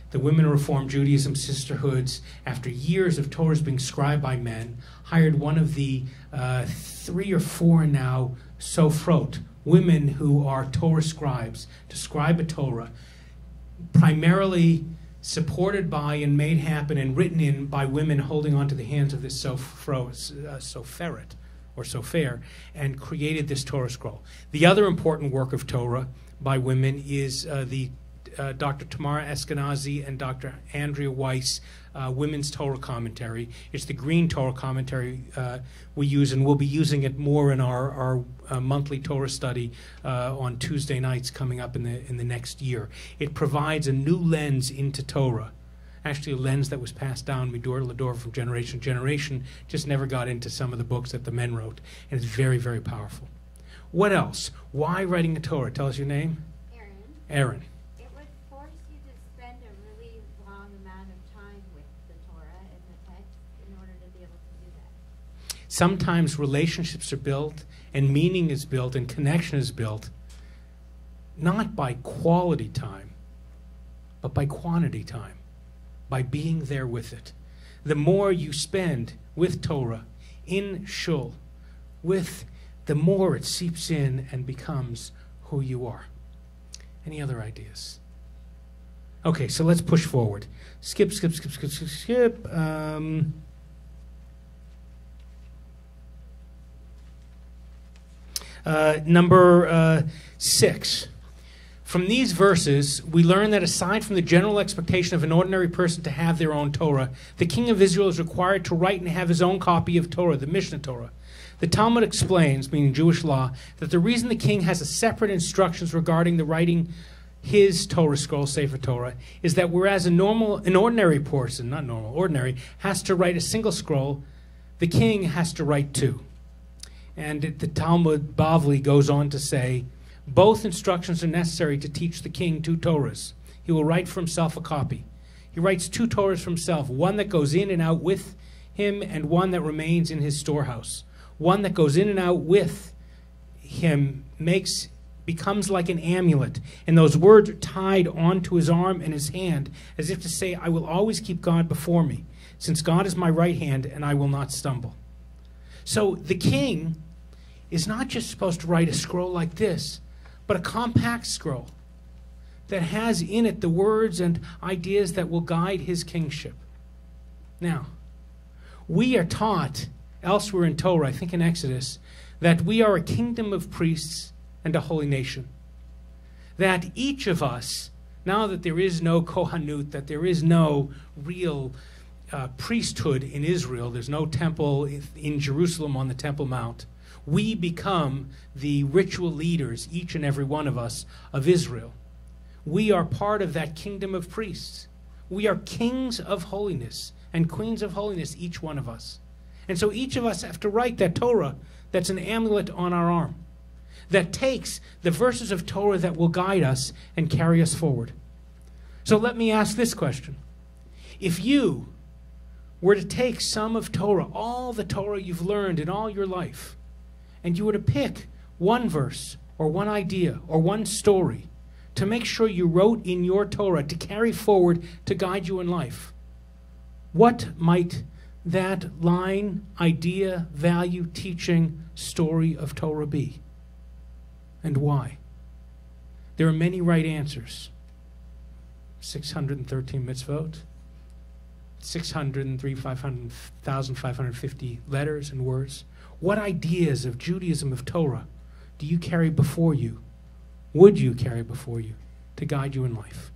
The Women of Reform Judaism sisterhoods, after years of Torahs being scribed by men, hired one of the 3 or 4 now sofrot, women who are Torah scribes, to scribe a Torah, primarily supported by and made happen and written in by women holding onto the hands of this soferet, or sofer, and created this Torah scroll. The other important work of Torah by women is the Dr. Tamara Eskenazi and Dr. Andrea Weiss Women's Torah Commentary. It's the green Torah commentary we use, and we'll be using it more in our monthly Torah study on Tuesday nights coming up in the next year. It provides a new lens into Torah, actually a lens that was passed down midor lador from generation to generation, just never got into some of the books that the men wrote, and it's very, very powerful. What else? Why writing a Torah? Tell us your name. Aaron. Aaron. Sometimes relationships are built and meaning is built and connection is built not by quality time, but by quantity time, by being there with it. The more you spend with Torah, in shul, the more it seeps in and becomes who you are. Any other ideas? Okay, so let's push forward. Skip. Number 6. From these verses, we learn that aside from the general expectation of an ordinary person to have their own Torah, the king of Israel is required to write and have his own copy of Torah, the Mishnah Torah. The Talmud explains, meaning Jewish law, that the reason the king has a separate instructions regarding the writing his Torah scroll, Sefer Torah, is that whereas an ordinary person, ordinary, has to write a single scroll, the king has to write two. And the Talmud Bavli goes on to say, both instructions are necessary to teach the king two Torahs. He will write for himself a copy. He writes two Torahs for himself, one that goes in and out with him and one that remains in his storehouse. One that goes in and out with him becomes like an amulet, and those words are tied onto his arm and his hand, as if to say, I will always keep God before me, since God is my right hand, and I will not stumble. So the king is not just supposed to write a scroll like this, but a compact scroll that has in it the words and ideas that will guide his kingship. Now, we are taught elsewhere in Torah, I think in Exodus, that we are a kingdom of priests and a holy nation. That each of us, now that there is no Kohanut, that there is no real priesthood in Israel, there's no temple in Jerusalem on the Temple Mount, we become the ritual leaders, each and every one of us, of Israel. We are part of that kingdom of priests. We are kings of holiness and queens of holiness, each one of us. And so each of us have to write that Torah that's an amulet on our arm, that takes the verses of Torah that will guide us and carry us forward. So let me ask this question. If you were to take some of Torah, all the Torah you've learned in all your life, and you were to pick one verse or one idea or one story to make sure you wrote in your Torah to carry forward to guide you in life, what might that line, idea, value, teaching, story of Torah be? And why? There are many right answers. 613 mitzvot, 603, 1,550 letters and words. What ideas of Judaism, of Torah, do you carry before you, would you carry before you, to guide you in life?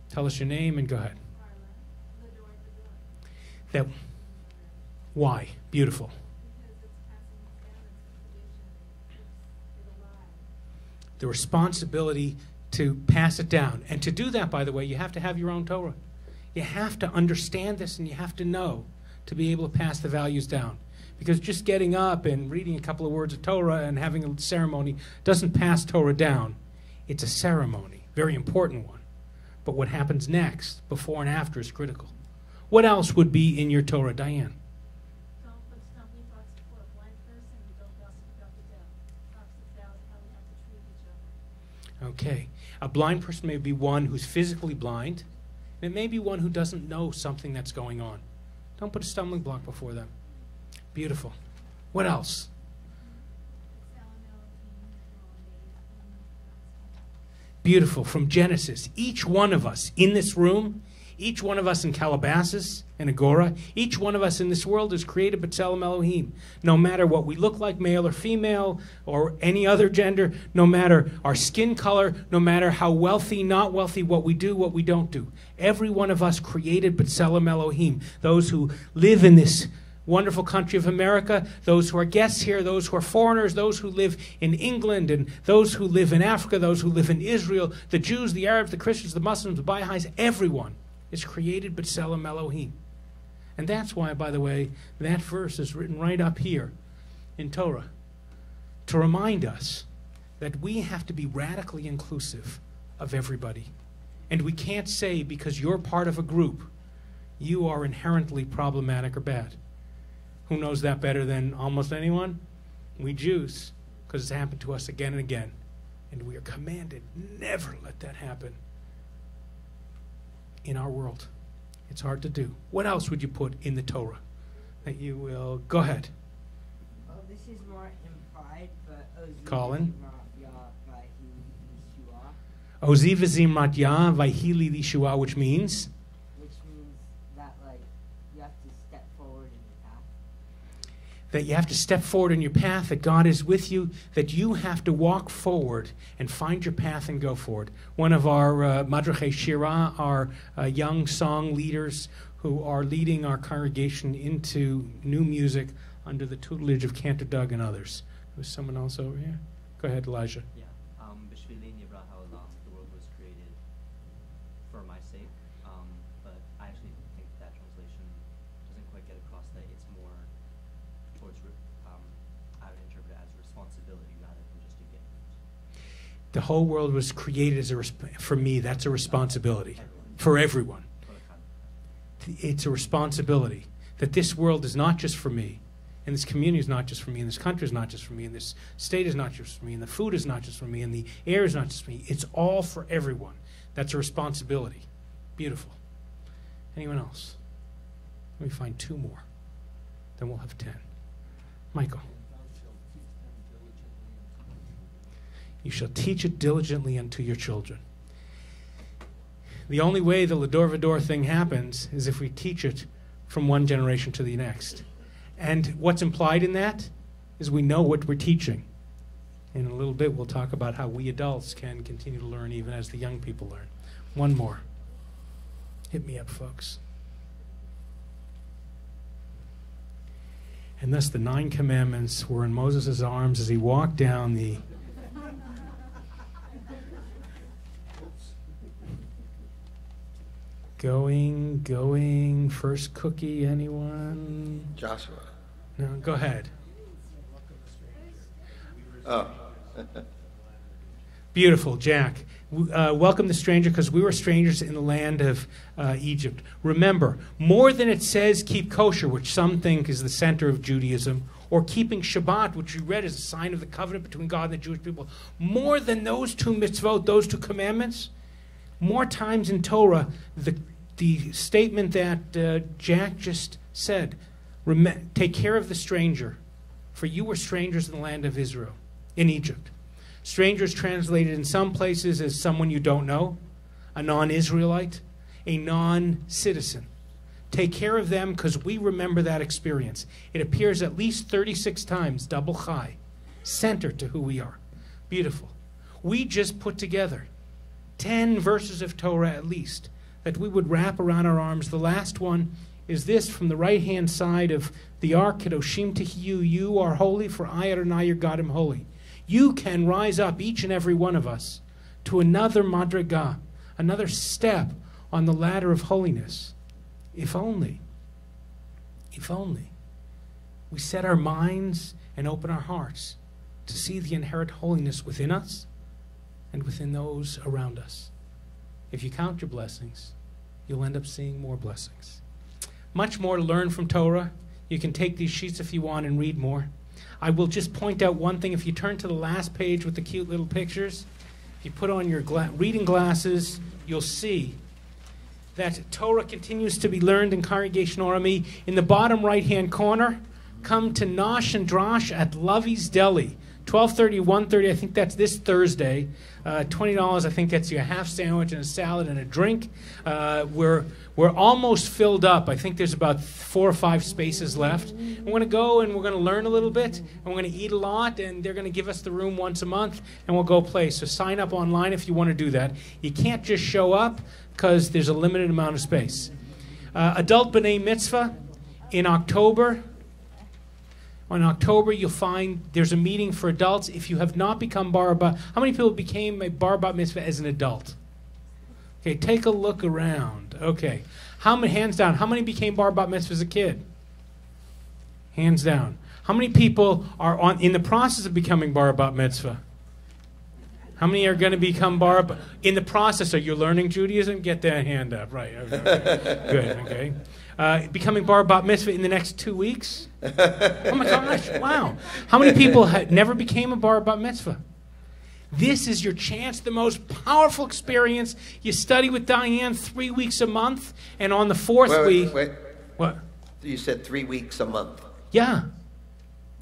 Tell us your name and go ahead. That, why? Beautiful. The responsibility to pass it down. And to do that, by the way, you have to have your own Torah. You have to understand this and you have to know to be able to pass the values down. Because just getting up and reading a couple of words of Torah and having a ceremony doesn't pass Torah down. It's a ceremony, very important one. But what happens next, before and after, is critical. What else would be in your Torah, Diane? Don't put stumbling blocks before a blind person, and don't gossip about the dead. Talks about how we have to treat each other. Okay. A blind person may be one who's physically blind, and it may be one who doesn't know something that's going on. Don't put a stumbling block before them. Beautiful. What else? Beautiful. From Genesis, each one of us in this room, each one of us in Calabasas and Agora, each one of us in this world is created B'Tselem Elohim. No matter what we look like, male or female, or any other gender, no matter our skin color, no matter how wealthy, not wealthy, what we do, what we don't do. Every one of us created B'Tselem Elohim. Those who live in this wonderful country of America, those who are guests here, those who are foreigners, those who live in England, and those who live in Africa, those who live in Israel, the Jews, the Arabs, the Christians, the Muslims, the Baha'is, everyone is created B'Tselem Elohim. And that's why, by the way, that verse is written right up here in Torah to remind us that we have to be radically inclusive of everybody. And we can't say because you're part of a group, you are inherently problematic or bad. Who knows that better than almost anyone? We Jews, because it's happened to us again and again. And we are commanded, never let that happen in our world. It's hard to do. What else would you put in the Torah that you will? Go ahead. Oh, this is more implied, but Colin. Ozi v'zimrat yah vayhili lishua, which means? Which means that, like, you have to step forward in the path. that you have to step forward in your path, that God is with you, that you have to walk forward and find your path and go forward. One of our Madrache Shira, our young song leaders who are leading our congregation into new music under the tutelage of Cantor Doug and others. There's someone else over here. Go ahead, Elijah. Yeah. Bishvilin Yivra Ha'olam, the world was created for my sake, but I actually think that translation doesn't quite get across that it's more towards, I would interpret it as responsibility rather than just a gift. The whole world was created as for me, that's a responsibility. For everyone. It's a responsibility that this world is not just for me, and this community is not just for me, and this country is not just for me, and this state is not just for me, and the food is not just for me, and the air is not just for me. It's all for everyone. That's a responsibility. Beautiful. Anyone else? Let me find 2 more. Then we'll have 10. Michael. You shall teach it diligently unto your children. The only way the Lador Vador thing happens is if we teach it from one generation to the next. And what's implied in that is we know what we're teaching. In a little bit, we'll talk about how we adults can continue to learn even as the young people learn. One more. Hit me up, folks. And thus the 9 commandments were in Moses' arms as he walked down the... Going, first cookie, anyone? Joshua. No, go ahead. Oh. Beautiful, Jack. Welcome the stranger, because we were strangers in the land of Egypt. Remember, more than it says keep kosher, which some think is the center of Judaism, or keeping Shabbat, which we read as a sign of the covenant between God and the Jewish people, more than those 2 mitzvot, those 2 commandments, more times in Torah, the statement that Jack just said, take care of the stranger, for you were strangers in the land of Israel, in Egypt. Strangers translated in some places as someone you don't know, a non-Israelite, a non-citizen. Take care of them because we remember that experience. It appears at least 36 times, double chai, center to who we are. Beautiful. We just put together 10 verses of Torah at least that we would wrap around our arms. The last one is this from the right-hand side of the ark, Kedoshim Tihiyu, you are holy, for I, Adonai, your God, am holy. You can rise up, each and every one of us, to another madrigah, another step on the ladder of holiness. If only we set our minds and open our hearts to see the inherent holiness within us and within those around us. If you count your blessings, you'll end up seeing more blessings. Much more to learn from Torah. You can take these sheets if you want and read more. I will just point out one thing. If you turn to the last page with the cute little pictures, if you put on your reading glasses, you'll see that Torah continues to be learned in Congregation Orami. In the bottom right-hand corner, come to Nosh and Drosh at Lovey's Deli. 12:30, 1:30, I think that's this Thursday. $20, I think that's you a half sandwich and a salad and a drink. We're almost filled up. I think there's about 4 or 5 spaces left. We're going to go and we're going to learn a little bit, and we're going to eat a lot, and they're going to give us the room once a month, and we'll go play. So sign up online if you want to do that. You can't just show up because there's a limited amount of space. Adult B'nai Mitzvah in October. In October, you'll find there's a meeting for adults. If you have not become bar bat, how many people became a bar bat mitzvah as an adult? Okay, take a look around. Okay, how many, hands down, how many became bar bat mitzvah as a kid? Hands down. How many people are in the process of becoming bar bat mitzvah? How many are going to become bar bat? In the process, are you learning Judaism? Get that hand up. Right. Okay. Good. Okay. Becoming bar bat mitzvah in the next 2 weeks? Oh my gosh, wow. How many people never became a bar bat mitzvah? This is your chance, the most powerful experience. You study with Diane 3 weeks a month, and on the 4th week... Wait. What? You said 3 weeks a month. Yeah.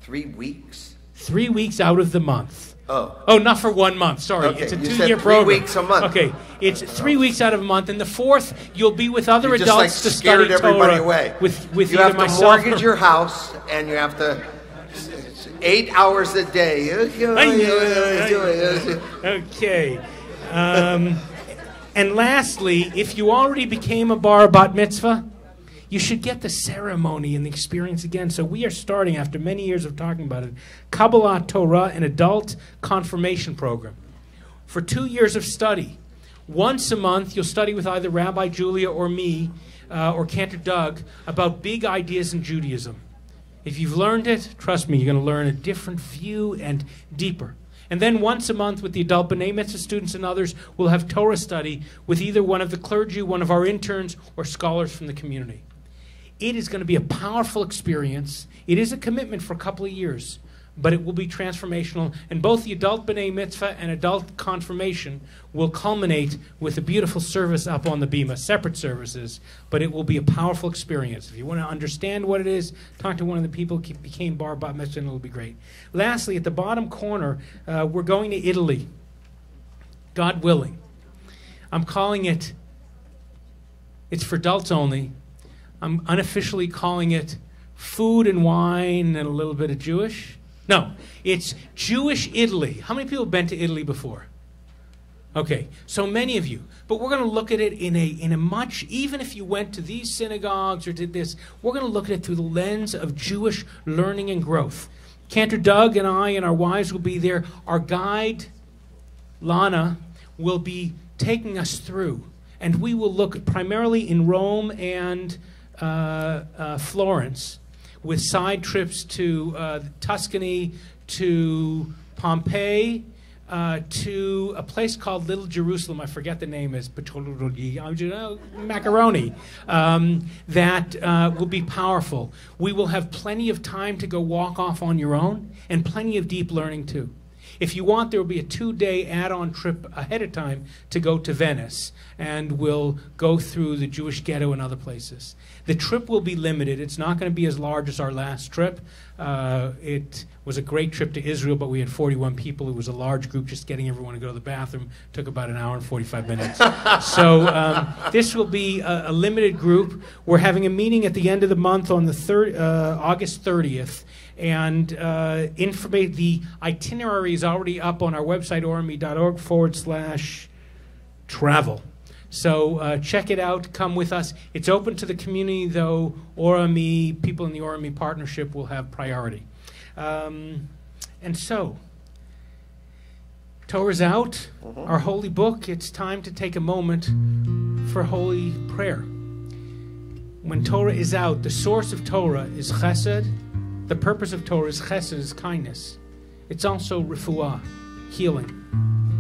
3 weeks? 3 weeks out of the month. Oh, not for 1 month. Sorry, okay. It's a You 2-year said program. 3 weeks a month. Okay, it's 3 weeks out of a month, and the 4th you'll be with other you adults just, to scared study everybody Torah away. with you either have to myself mortgage your house, and you have to 8 hours a day. Okay. And lastly, if you already became a bar bat mitzvah, you should get the ceremony and the experience again. So we are starting, after many years of talking about it, Kabbalah Torah, an adult confirmation program. For 2 years of study. Once a month, you'll study with either Rabbi Julia or me, or Cantor Doug, about big ideas in Judaism. If you've learned it, trust me, you're going to learn a different view and deeper. And then once a month with the adult B'nai Mitzvah students and others, we'll have Torah study with either one of the clergy, one of our interns, or scholars from the community. It is going to be a powerful experience. It is a commitment for a couple of years, but it will be transformational. And both the adult B'nai Mitzvah and adult confirmation will culminate with a beautiful service up on the Bima, separate services, but it will be a powerful experience. If you want to understand what it is, talk to one of the people who became bar bat mitzvah, and it will be great. Lastly, at the bottom corner, we're going to Italy, God willing. I'm calling it, it's for adults only. I'm unofficially calling it food and wine and a little bit of Jewish. No, it's Jewish Italy. How many people have been to Italy before? Okay, so many of you. But we're going to look at it in a much, even if you went to these synagogues or did this, we're going to look at it through the lens of Jewish learning and growth. Cantor Doug and I and our wives will be there. Our guide, Lana, will be taking us through. And we will look primarily in Rome and Florence, with side trips to Tuscany, to Pompeii, to a place called Little Jerusalem. I forget the name is macaroni. That will be powerful. We will have plenty of time to go walk off on your own, and plenty of deep learning too. If you want, there will be a 2-day add-on trip ahead of time to go to Venice, and we'll go through the Jewish ghetto and other places. The trip will be limited. It's not going to be as large as our last trip. It was a great trip to Israel, but we had 41 people. It was a large group. Just getting everyone to go to the bathroom took about an hour and 45 minutes. So this will be a limited group. We're having a meeting at the end of the month on the August 30th. And the itinerary is already up on our website, orme.org/travel. So check it out. Come with us. It's open to the community, though. ORME, people in the ORME partnership will have priority. And so, Torah's out, our holy book. It's time to take a moment for holy prayer. When Torah is out, the source of Torah is chesed. The purpose of Torah is chesed, is kindness. It's also refuah, healing.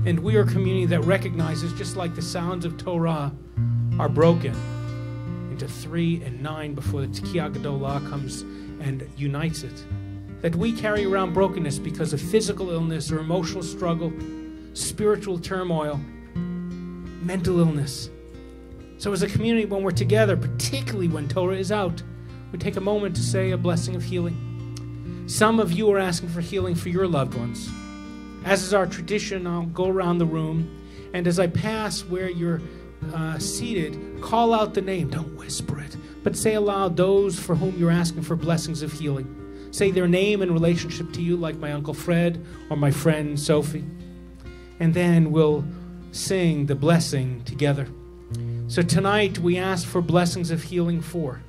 And we are a community that recognizes, just like the sounds of Torah are broken into 3 and 9 before the Tekiyah Gedolah comes and unites it, that we carry around brokenness because of physical illness or emotional struggle, spiritual turmoil, mental illness. So as a community, when we're together, particularly when Torah is out, we take a moment to say a blessing of healing. Some of you are asking for healing for your loved ones. As is our tradition, I'll go around the room, and as I pass where you're seated, call out the name. Don't whisper it, but say aloud those for whom you're asking for blessings of healing. Say their name in relationship to you, like my Uncle Fred or my friend Sophie. And then we'll sing the blessing together. So tonight we ask for blessings of healing for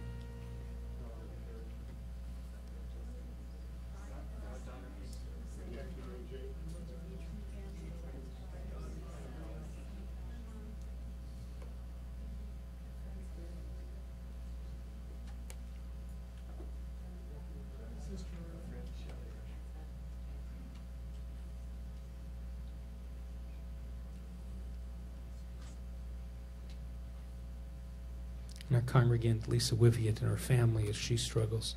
and our congregant Lisa Wiviet and her family as she struggles.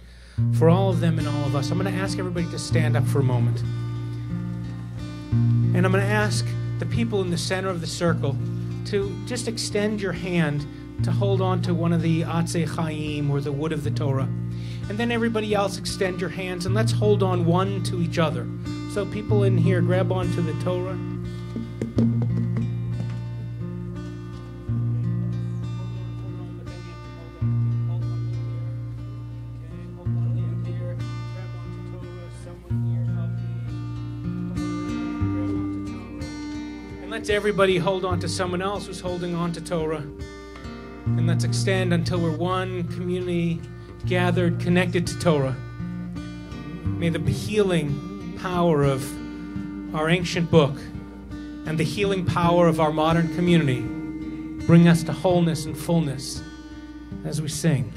For all of them and all of us, I'm going to ask everybody to stand up for a moment. And I'm going to ask the people in the center of the circle to just extend your hand to hold on to one of the Atzei Chaim or the wood of the Torah. And then everybody else extend your hands and let's hold on one to each other. So people in here, grab onto the Torah. Someone here. let's everybody hold on to someone else who's holding on to Torah. And let's extend until we're one community, gathered, connected to Torah. May the healing power of our ancient book and the healing power of our modern community bring us to wholeness and fullness as we sing.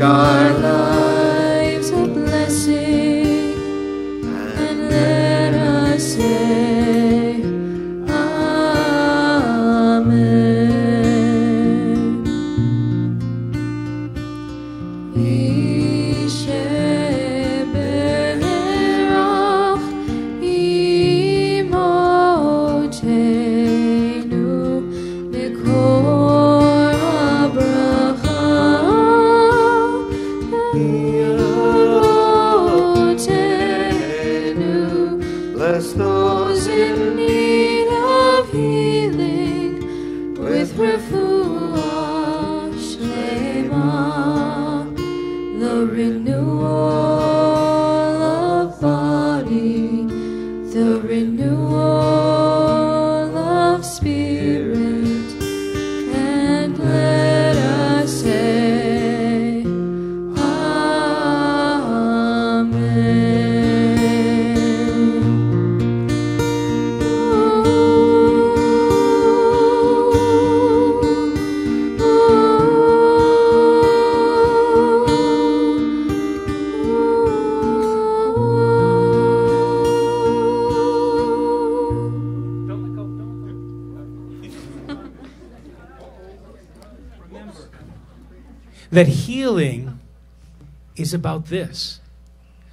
Our lives a blessing, and let us say Amen. Yisheberach imotenu mikol habracha. Bless those in need of healing with refuah shlema, the renewal of body, the renewal of spirit, and let us say that healing is about this.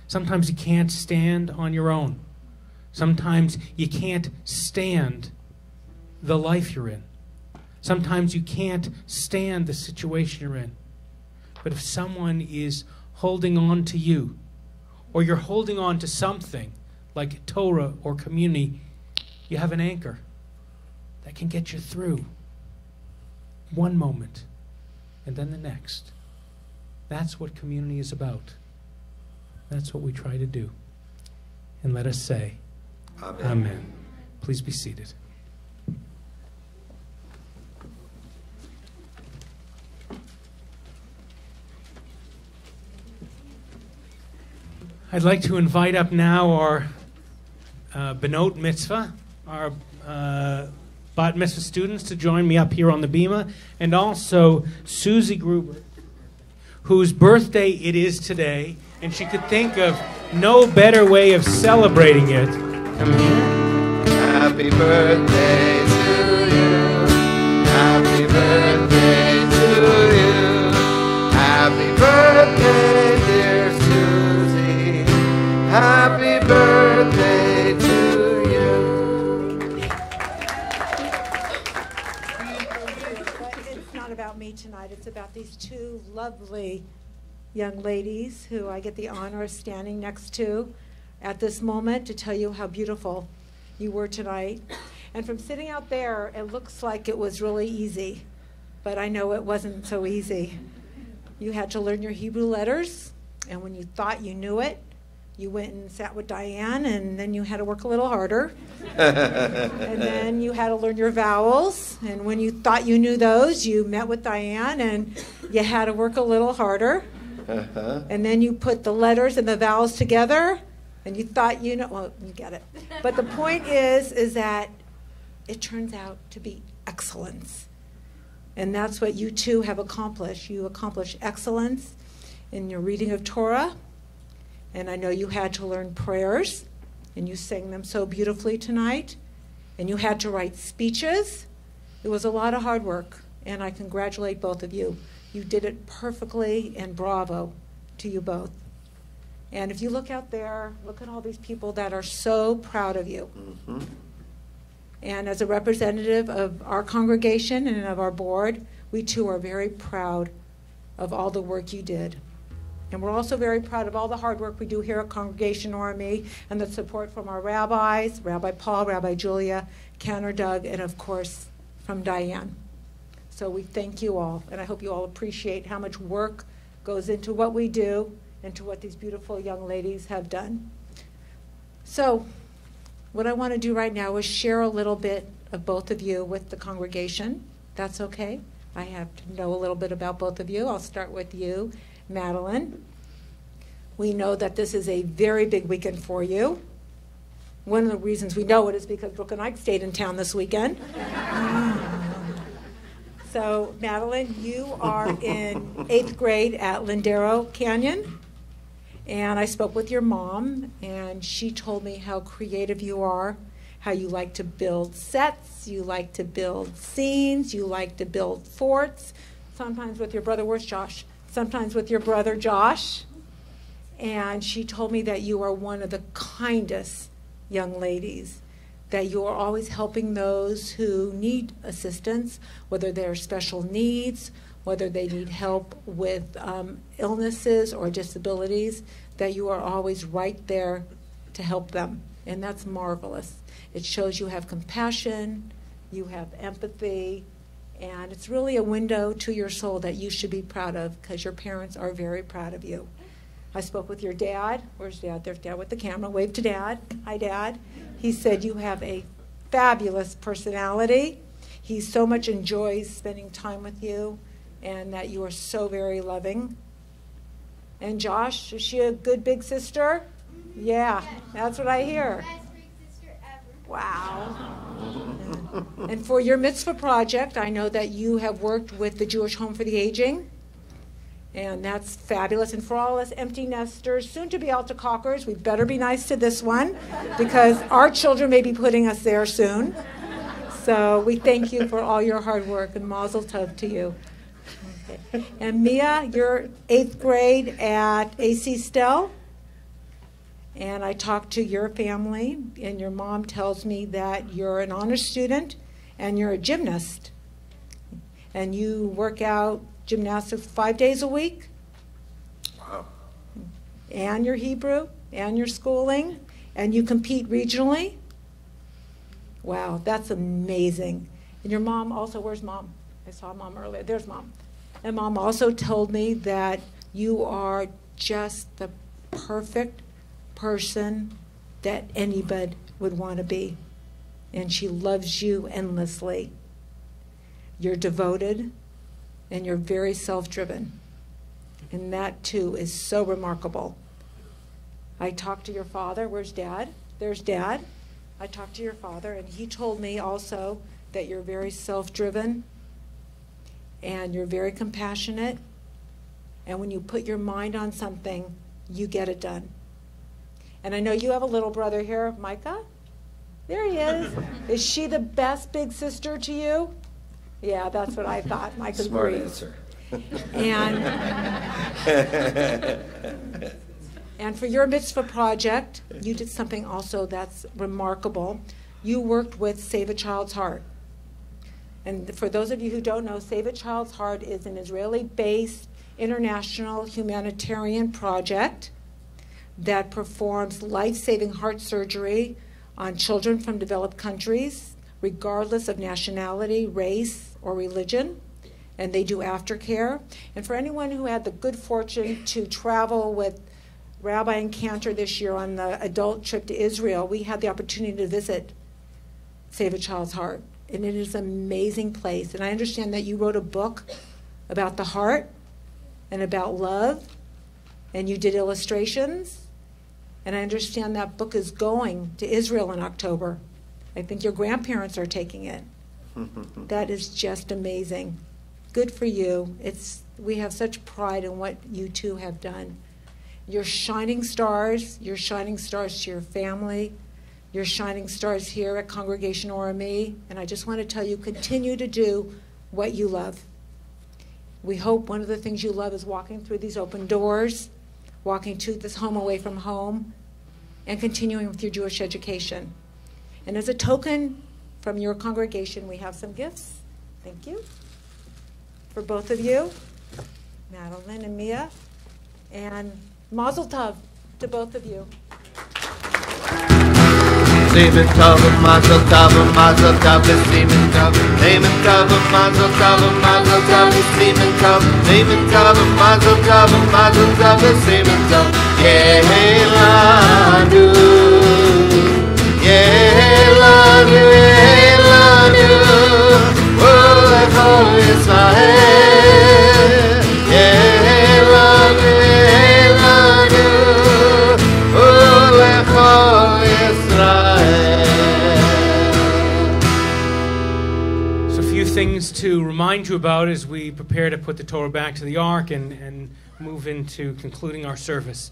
Sometimes you can't stand on your own. Sometimes you can't stand the life you're in. Sometimes you can't stand the situation you're in. But if someone is holding on to you, or you're holding on to something like Torah or community, you have an anchor that can get you through one moment and then the next. That's what community is about. That's what we try to do. And let us say, Amen. Amen. Please be seated. I'd like to invite up now our Benot Mitzvah, our Bat Mitzvah students to join me up here on the bima, and also Susie Gruber, whose birthday it is today, and she could think of no better way of celebrating it. Come here. Happy birthday to you. Happy birthday to you. Happy birthday, dear Susie. Happy birthday to you. It's not about me tonight. It's about these two lovely young ladies who I get the honor of standing next to at this moment to tell you how beautiful you were tonight. And from sitting out there, it looks like it was really easy, but I know it wasn't so easy. You had to learn your Hebrew letters, and when you thought you knew it, you went and sat with Diane, and then you had to work a little harder. And then you had to learn your vowels, and when you thought you knew those, you met with Diane, and you had to work a little harder. And then you put the letters and the vowels together, and you thought you know, well, you get it. But the point is that it turns out to be excellence. And that's what you two have accomplished. You accomplished excellence in your reading of Torah. And I know you had to learn prayers, and you sang them so beautifully tonight. And you had to write speeches. It was a lot of hard work, and I congratulate both of you. You did it perfectly, and bravo to you both. And if you look out there, look at all these people that are so proud of you. Mm-hmm. And as a representative of our congregation and of our board, we too are very proud of all the work you did. And we're also very proud of all the hard work we do here at Congregation ORME and the support from our rabbis, Rabbi Paul, Rabbi Julia, Cantor Doug, and of course from Diane. So we thank you all, and I hope you all appreciate how much work goes into what we do and to what these beautiful young ladies have done. So what I want to do right now is share a little bit of both of you with the congregation. That's okay. I have to know a little bit about both of you. I'll start with you, Madeline. We know that this is a very big weekend for you. One of the reasons we know it is because Brooke and I stayed in town this weekend. So, Madeline, you are in 8th grade at Lindero Canyon. And I spoke with your mom, and she told me how creative you are, how you like to build sets, you like to build scenes, you like to build forts, sometimes with your brother, where's Josh? Sometimes with your brother, Josh. And she told me that you are one of the kindest young ladies, that you are always helping those who need assistance, whether they're special needs, whether they need help with illnesses or disabilities, that you are always right there to help them. And that's marvelous. It shows you have compassion, you have empathy, and it's really a window to your soul that you should be proud of because your parents are very proud of you. I spoke with your dad. Where's Dad? There's Dad with the camera. Wave to Dad. Hi, Dad. He said you have a fabulous personality. He so much enjoys spending time with you and that you are so very loving. And Josh, is she a good big sister? Yeah, that's what I hear. Best big sister ever. Wow. And for your mitzvah project, I know that you have worked with the Jewish Home for the Aging. And that's fabulous. And for all us empty nesters, soon to be Altacockers, we better be nice to this one because our children may be putting us there soon. So we thank you for all your hard work and mazel tov to you. Okay. And Mia, you're 8th grade at AC Stell. And I talked to your family, and your mom tells me that you're an honor student and you're a gymnast. And you work out gymnastics 5 days a week. Wow. And your Hebrew and your schooling, and you compete regionally. Wow, that's amazing. And your mom also, where's Mom? I saw Mom earlier. There's Mom. And Mom also told me that you are just the perfect person that anybody would want to be. And she loves you endlessly. You're devoted, and you're very self-driven. And that, too, is so remarkable. I talked to your father. Where's Dad? There's Dad. I talked to your father, and he told me also that you're very self-driven, and you're very compassionate, and when you put your mind on something, you get it done. And I know you have a little brother here, Micah. There he is. Is she the best big sister to you? Yeah, that's what I thought. Micah Smart agrees. answer. And for your mitzvah project, you did something also that's remarkable. You worked with Save a Child's Heart. And for those of you who don't know, Save a Child's Heart is an Israeli-based international humanitarian project that performs life-saving heart surgery on children from developed countries, regardless of nationality, race, or religion. And they do aftercare. And for anyone who had the good fortune to travel with Rabbi and Cantor this year on the adult trip to Israel, we had the opportunity to visit Save a Child's Heart. And it is an amazing place. And I understand that you wrote a book about the heart and about love, and you did illustrations. And I understand that book is going to Israel in October. I think your grandparents are taking it. That is just amazing. Good for you. We have such pride in what you two have done. You're shining stars. You're shining stars to your family. You're shining stars here at Congregation ORME. And I just want to tell you, continue to do what you love. We hope one of the things you love is walking through these open doors, walking to this home away from home, and continuing with your Jewish education. And as a token from your congregation, we have some gifts. Thank you. For both of you, Madeline and Mia, and Mazel Tov to both of you. Semen Tov, Mazel Tov, Mazel Tov, Semen Tov, Semen Tov, Mazel Tov, Mazel Tov, Semen Tov, Semen Tov, Mazel Tov, Mazel Tov, Semen Tov, Yehelanu, Yehelanu, Yehelanu, Ulecho Yisrael, Yehelanu, Yehelanu, Ulecho things to remind you about as we prepare to put the Torah back to the Ark and move into concluding our service.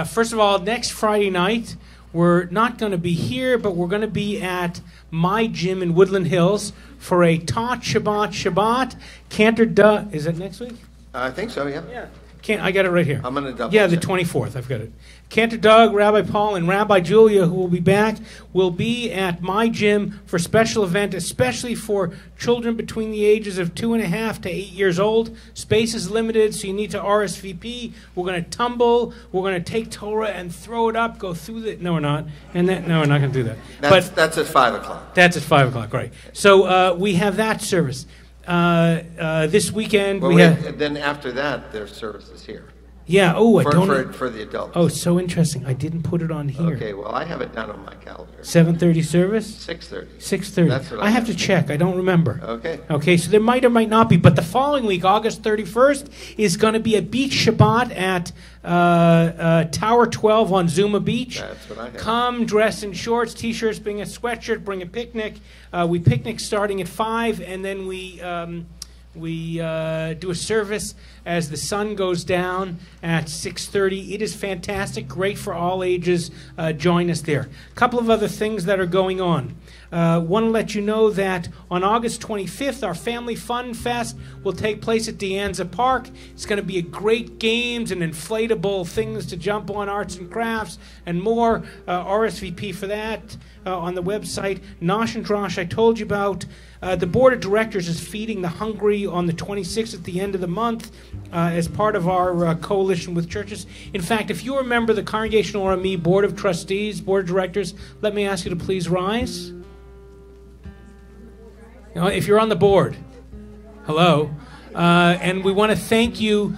First of all, next Friday night, we're not going to be here, but we're going to be at my gym in Woodland Hills for a Tot Shabbat. Cantor Doug, is that next week? I think so, yeah. I got it right here. I'm going to double Yeah, the check. 24th. I've got it. Cantor Doug, Rabbi Paul, and Rabbi Julia, who will be back, will be at my gym for a special event, especially for children between the ages of 2.5 to 8 years old. Space is limited, so you need to RSVP. We're going to tumble. We're going to take Torah and throw it up, go through the... No, we're not. No, we're not going to do that. That's at 5 o'clock. That's at 5 o'clock, right. So we have that service. This weekend Well, we have... then after that, there's services here. Yeah, I don't... For the adults. Oh, so interesting. I didn't put it on here. Okay, well, I have it down on my calendar. 7:30 service? 6:30. 6:30. That's what I have to check. I don't remember. Okay. Okay, so there might or might not be. But the following week, August 31st, is going to be a beach Shabbat at Tower 12 on Zuma Beach. That's what I have. Come dress in shorts, T-shirts, bring a sweatshirt, bring a picnic. We picnic starting at 5, and then we do a service as the sun goes down at 6:30. It is fantastic, great for all ages. Join us there. A couple of other things that are going on. Want to let you know that on August 25th, our Family Fun Fest will take place at De Anza Park. It's going to be a great games and inflatable things to jump on, arts and crafts, and more. RSVP for that on the website. Nosh and Drosh, I told you about. The board of directors is feeding the hungry on the 26th at the end of the month as part of our coalition with churches. In fact, if you're a member of the Congregational RME Board of Trustees, Board of Directors, let me ask you to please rise. If you're on the board, hello. And we want to thank you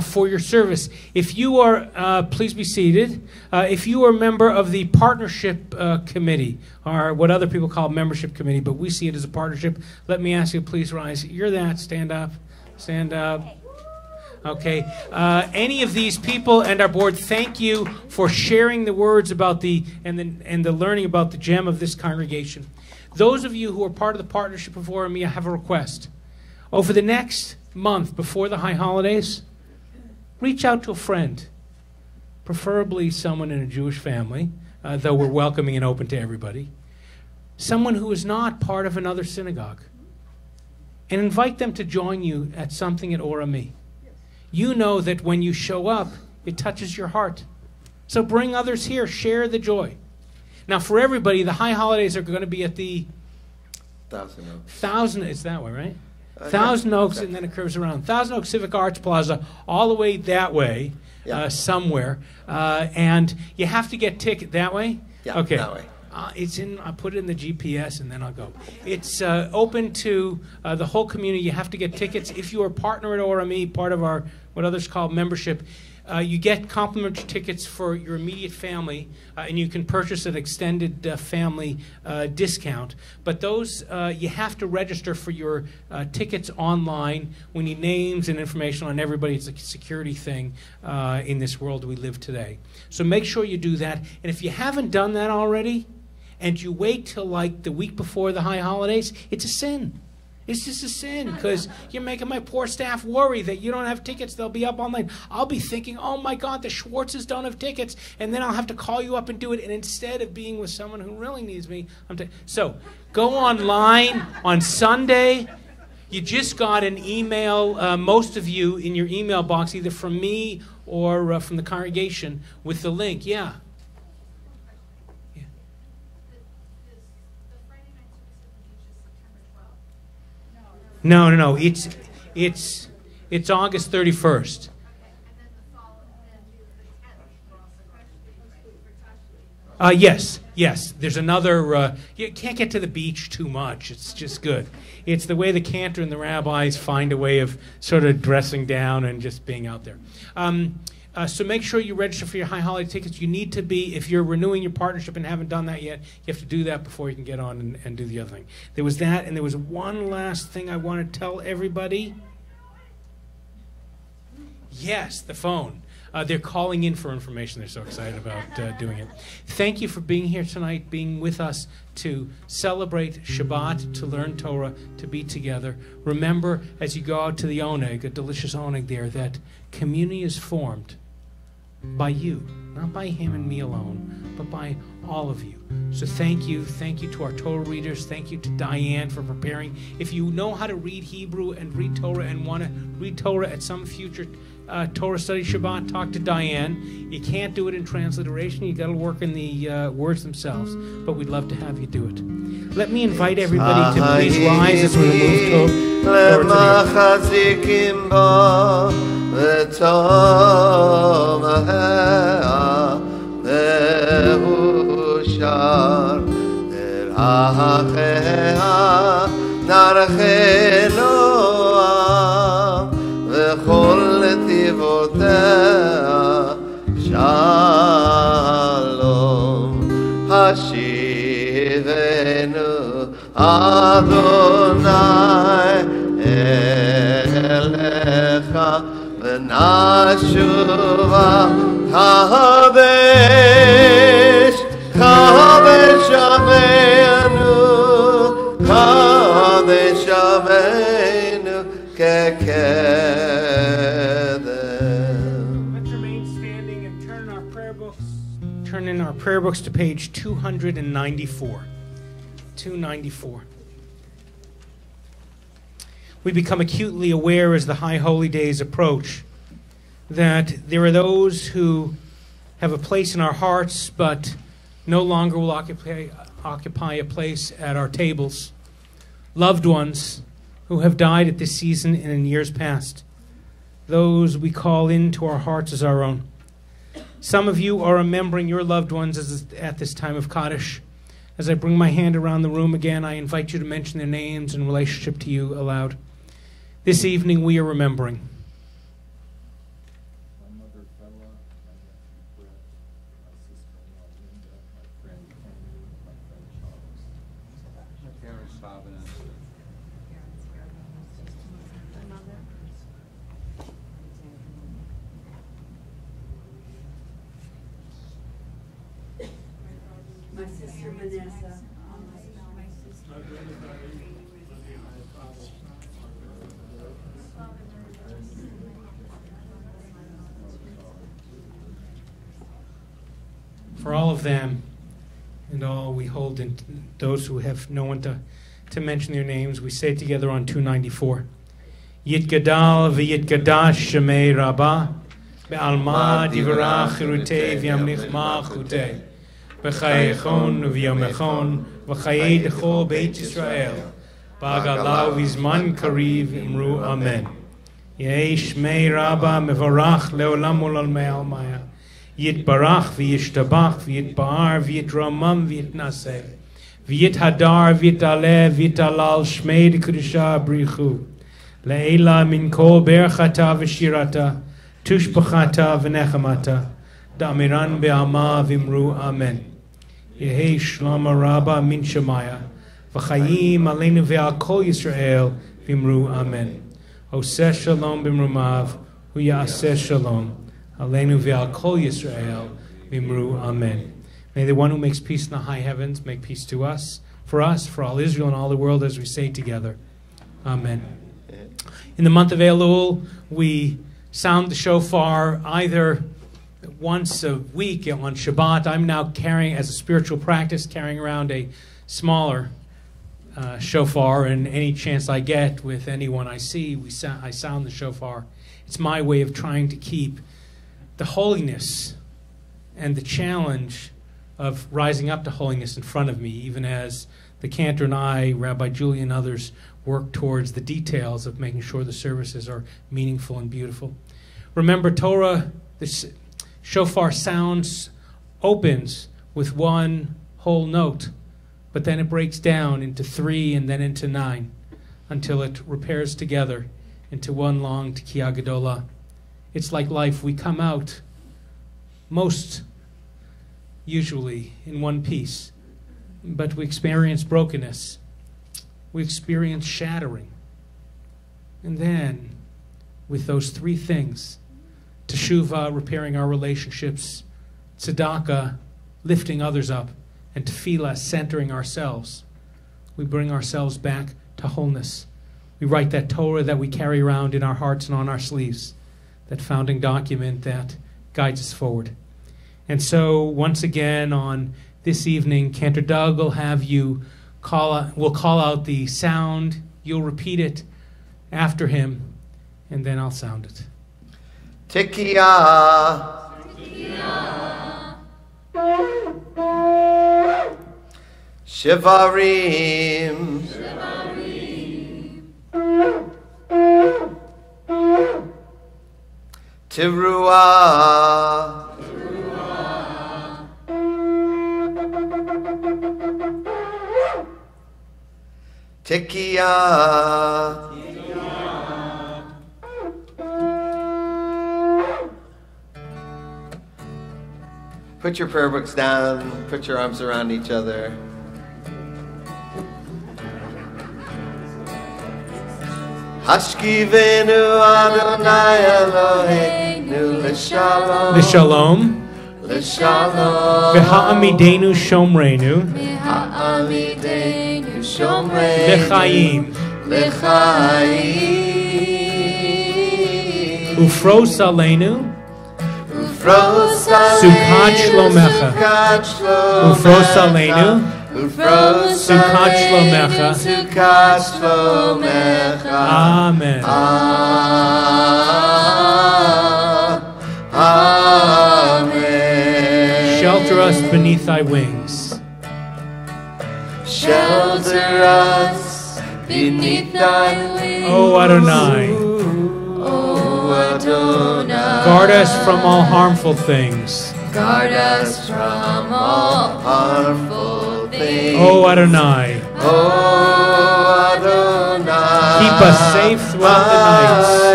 for your service. If you are, please be seated. If you are a member of the partnership committee, or what other people call membership committee, but we see it as a partnership, let me ask you to please rise. You're that. Stand up. Stand up. Okay. Any of these people and our board, thank you for sharing the words about the learning about the gem of this congregation. Those of you who are part of the partnership of ORME, I have a request. Over the next month before the high holidays, reach out to a friend, preferably someone in a Jewish family, though we're welcoming and open to everybody, someone who is not part of another synagogue, and invite them to join you at something at ORME. You know that when you show up, it touches your heart. So bring others here, share the joy. Now for everybody, the high holidays are going to be at the Thousand Oaks. It's that way, right? Thousand Oaks, and then it curves around. Thousand Oaks Civic Arts Plaza, all the way that way, somewhere. And you have to get ticket that way? Yeah, okay. that way. It's in. I'll put it in the GPS, and then I'll go. It's open to the whole community. You have to get tickets. If you are a partner at ORME, part of our, what others call membership, you get complimentary tickets for your immediate family, and you can purchase an extended family discount. But those, you have to register for your tickets online. We need names and information on everybody. It's a security thing in this world we live today. So make sure you do that. And if you haven't done that already, and you wait till like the week before the high holidays, it's a sin. It's just a sin because you're making my poor staff worry that you don't have tickets. They'll be up online. I'll be thinking, oh my God, the Schwartzes don't have tickets. And then I'll have to call you up and do it. And instead of being with someone who really needs me, so go online on Sunday. You just got an email, most of you in your email box, either from me or from the congregation with the link. Yeah. No. It's August 31st. Yes. There's another. You can't get to the beach too much. It's just good. It's the way the cantor and the rabbis find a way of sort of dressing down and just being out there. So make sure you register for your high holiday tickets. You need to be, if you're renewing your partnership and haven't done that yet, you have to do that before you can get on and do the other thing. There was that, and there was one last thing I want to tell everybody. Yes, the phone. They're calling in for information. They're so excited about doing it. Thank you for being here tonight, being with us to celebrate Shabbat, to learn Torah, to be together. Remember, as you go out to the oneg, a delicious oneg there, that community is formed by you, not by him and me alone, but by all of you. So thank you. Thank you to our Torah readers. Thank you to Diane for preparing. If you know how to read Hebrew and read Torah and want to read Torah at some future Torah study Shabbat, talk to Diane. You can't do it in transliteration. You got to work in the words themselves. But we'd love to have you do it. Let me invite everybody to please rise as we remove Torah וכל נתיבותיה שלום השיבנו אדוני אליך ונשובה קדש קדש אבינו קדש אבינו Let's remain standing and turn in our prayer books. Turn in our prayer books to page 294. 294. We become acutely aware as the high holy days approach that there are those who have a place in our hearts but no longer will occupy a place at our tables. Loved ones who have died at this season and in years past. Those we call into our hearts as our own. Some of you are remembering your loved ones at this time of Kaddish. As I bring my hand around the room again, I invite you to mention their names in relationship to you aloud. This evening we are remembering. My mother Bella, my nephew Brett, my sister-in-law Linda, my friend Henry, my friend Charles. My parents Bob and Esther. My sister Vanessa. For all of them and all we hold in those who have no one to mention their names, we say together on 294. Yitgadal v'yitgadash shemei rabbah be'alma divrach chirutei v'yamlich malchutei b'chayechon v'yomechon v'chayei dechol beit Yisrael b'agalav v'zman kariv imru amen. Yehei shmei rabbah mevorach leolam u'lolmei almaya Yitbarach v'yishtabach v'yitba'ar v'yitramam v'yitnaseh v'yithadar v'yitaleh v'yitalal shmei d'kedusha brichu le'ela min kol berchata v'shirata tushbachata v'nechamata da'amiran be'alma v'imru amen. Yehei shlama rabba min shemaya v'chayim aleinu ve'al kol Yisrael v'imru amen. Oseh shalom b'imrumav hu ya'aseh shalom Aleinu ve'al kol Yisrael v'imru amen. May the one who makes peace in the high heavens make peace to us, for all Israel and all the world, as we say together. Amen. In the month of Elul, we sound the shofar either once a week on Shabbat. I'm now carrying, as a spiritual practice, carrying around a smaller shofar, and any chance I get with anyone I see, I sound the shofar. It's my way of trying to keep the holiness and the challenge of rising up to holiness in front of me, even as the cantor and I, Rabbi Julie and others, work towards the details of making sure the services are meaningful and beautiful. Remember, Torah, the shofar sounds, opens with one whole note, but then it breaks down into 3 and then into 9 until it repairs together into one long Tekiah Gedolah. It's like life. We come out most usually in one piece, but we experience brokenness. We experience shattering. And then, with those 3 things, teshuvah, repairing our relationships, tzedakah, lifting others up, and tefillah, centering ourselves, we bring ourselves back to wholeness. We write that Torah that we carry around in our hearts and on our sleeves, that founding document that guides us forward. And so, once again, on this evening, Cantor Doug will have you call out the sound. You'll repeat it after him, and then I'll sound it. Tekiah. Shivarim. Teruah. Tekiah. Put your prayer books down, put your arms around each other. Hashkivenu Adonai Eloheinu l'shalom. L'shalom. L'shalom. V'ha'amidenu shomreinu. V'ha'amidenu shomreinu. L'chaim. L'chaim. Ufros aleinu. Sukkot shlomecha. Ufros aleinu. Sukkot shlomecha. Sukkot shlomecha. Amen. Amen. Shelter us beneath thy wings. Shelter us beneath thy wings. O Adonai. Guard us from all harmful things. Guard us from all harmful things. O Adonai. O Adonai. Keep us safe throughout the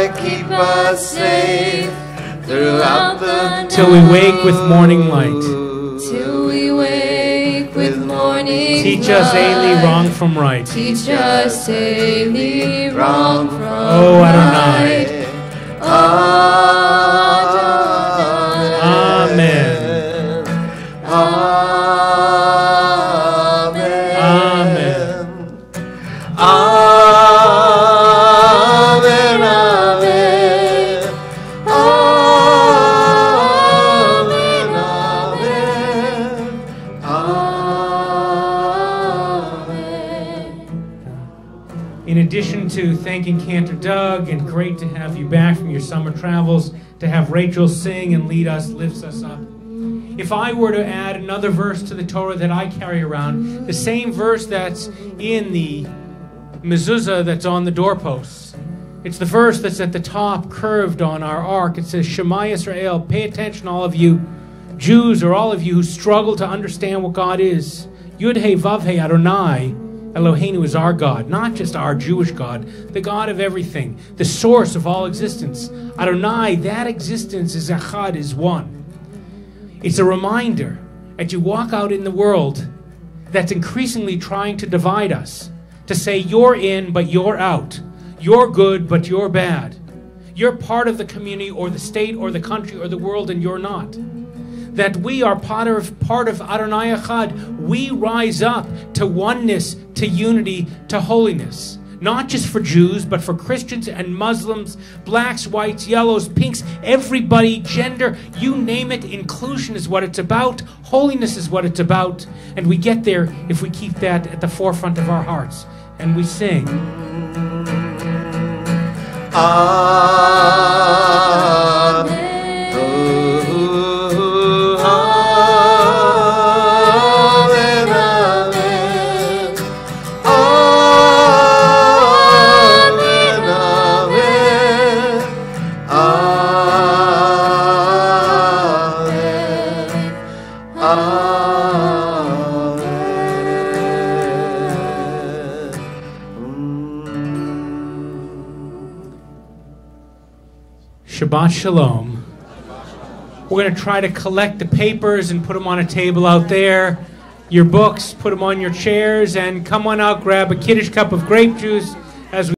nights. Keep us safe throughout the night. Till we wake with morning light. Till we wake with morning Teach us daily wrong from right. Teach us daily wrong from right. O Adonai. Amen. In addition to thanking Cantor Doug, and great to have you back from your summer travels, to have Rachel sing and lead us, lifts us up. If I were to add another verse to the Torah that I carry around, the same verse that's in the mezuzah that's on the doorposts, it's the verse that's at the top curved on our ark. It says, Shema Yisrael, pay attention, all of you Jews, or all of you who struggle to understand what God is. Yud He Vav He Adonai Eloheinu is our God, not just our Jewish God, the God of everything, the source of all existence. Adonai, that existence is echad, is one. It's a reminder as you walk out in the world that's increasingly trying to divide us, to say you're in but you're out, you're good but you're bad, you're part of the community or the state or the country or the world and you're not. That we are part of Adonai Echad. We rise up to oneness, to unity, to holiness. Not just for Jews, but for Christians and Muslims, blacks, whites, yellows, pinks, everybody, gender, you name it. Inclusion is what it's about. Holiness is what it's about. And we get there if we keep that at the forefront of our hearts. And we sing. Amen. Shabbat Shalom. We're going to try to collect the papers and put them on a table out there. Your books, put them on your chairs, and come on out, grab a kiddish cup of grape juice as we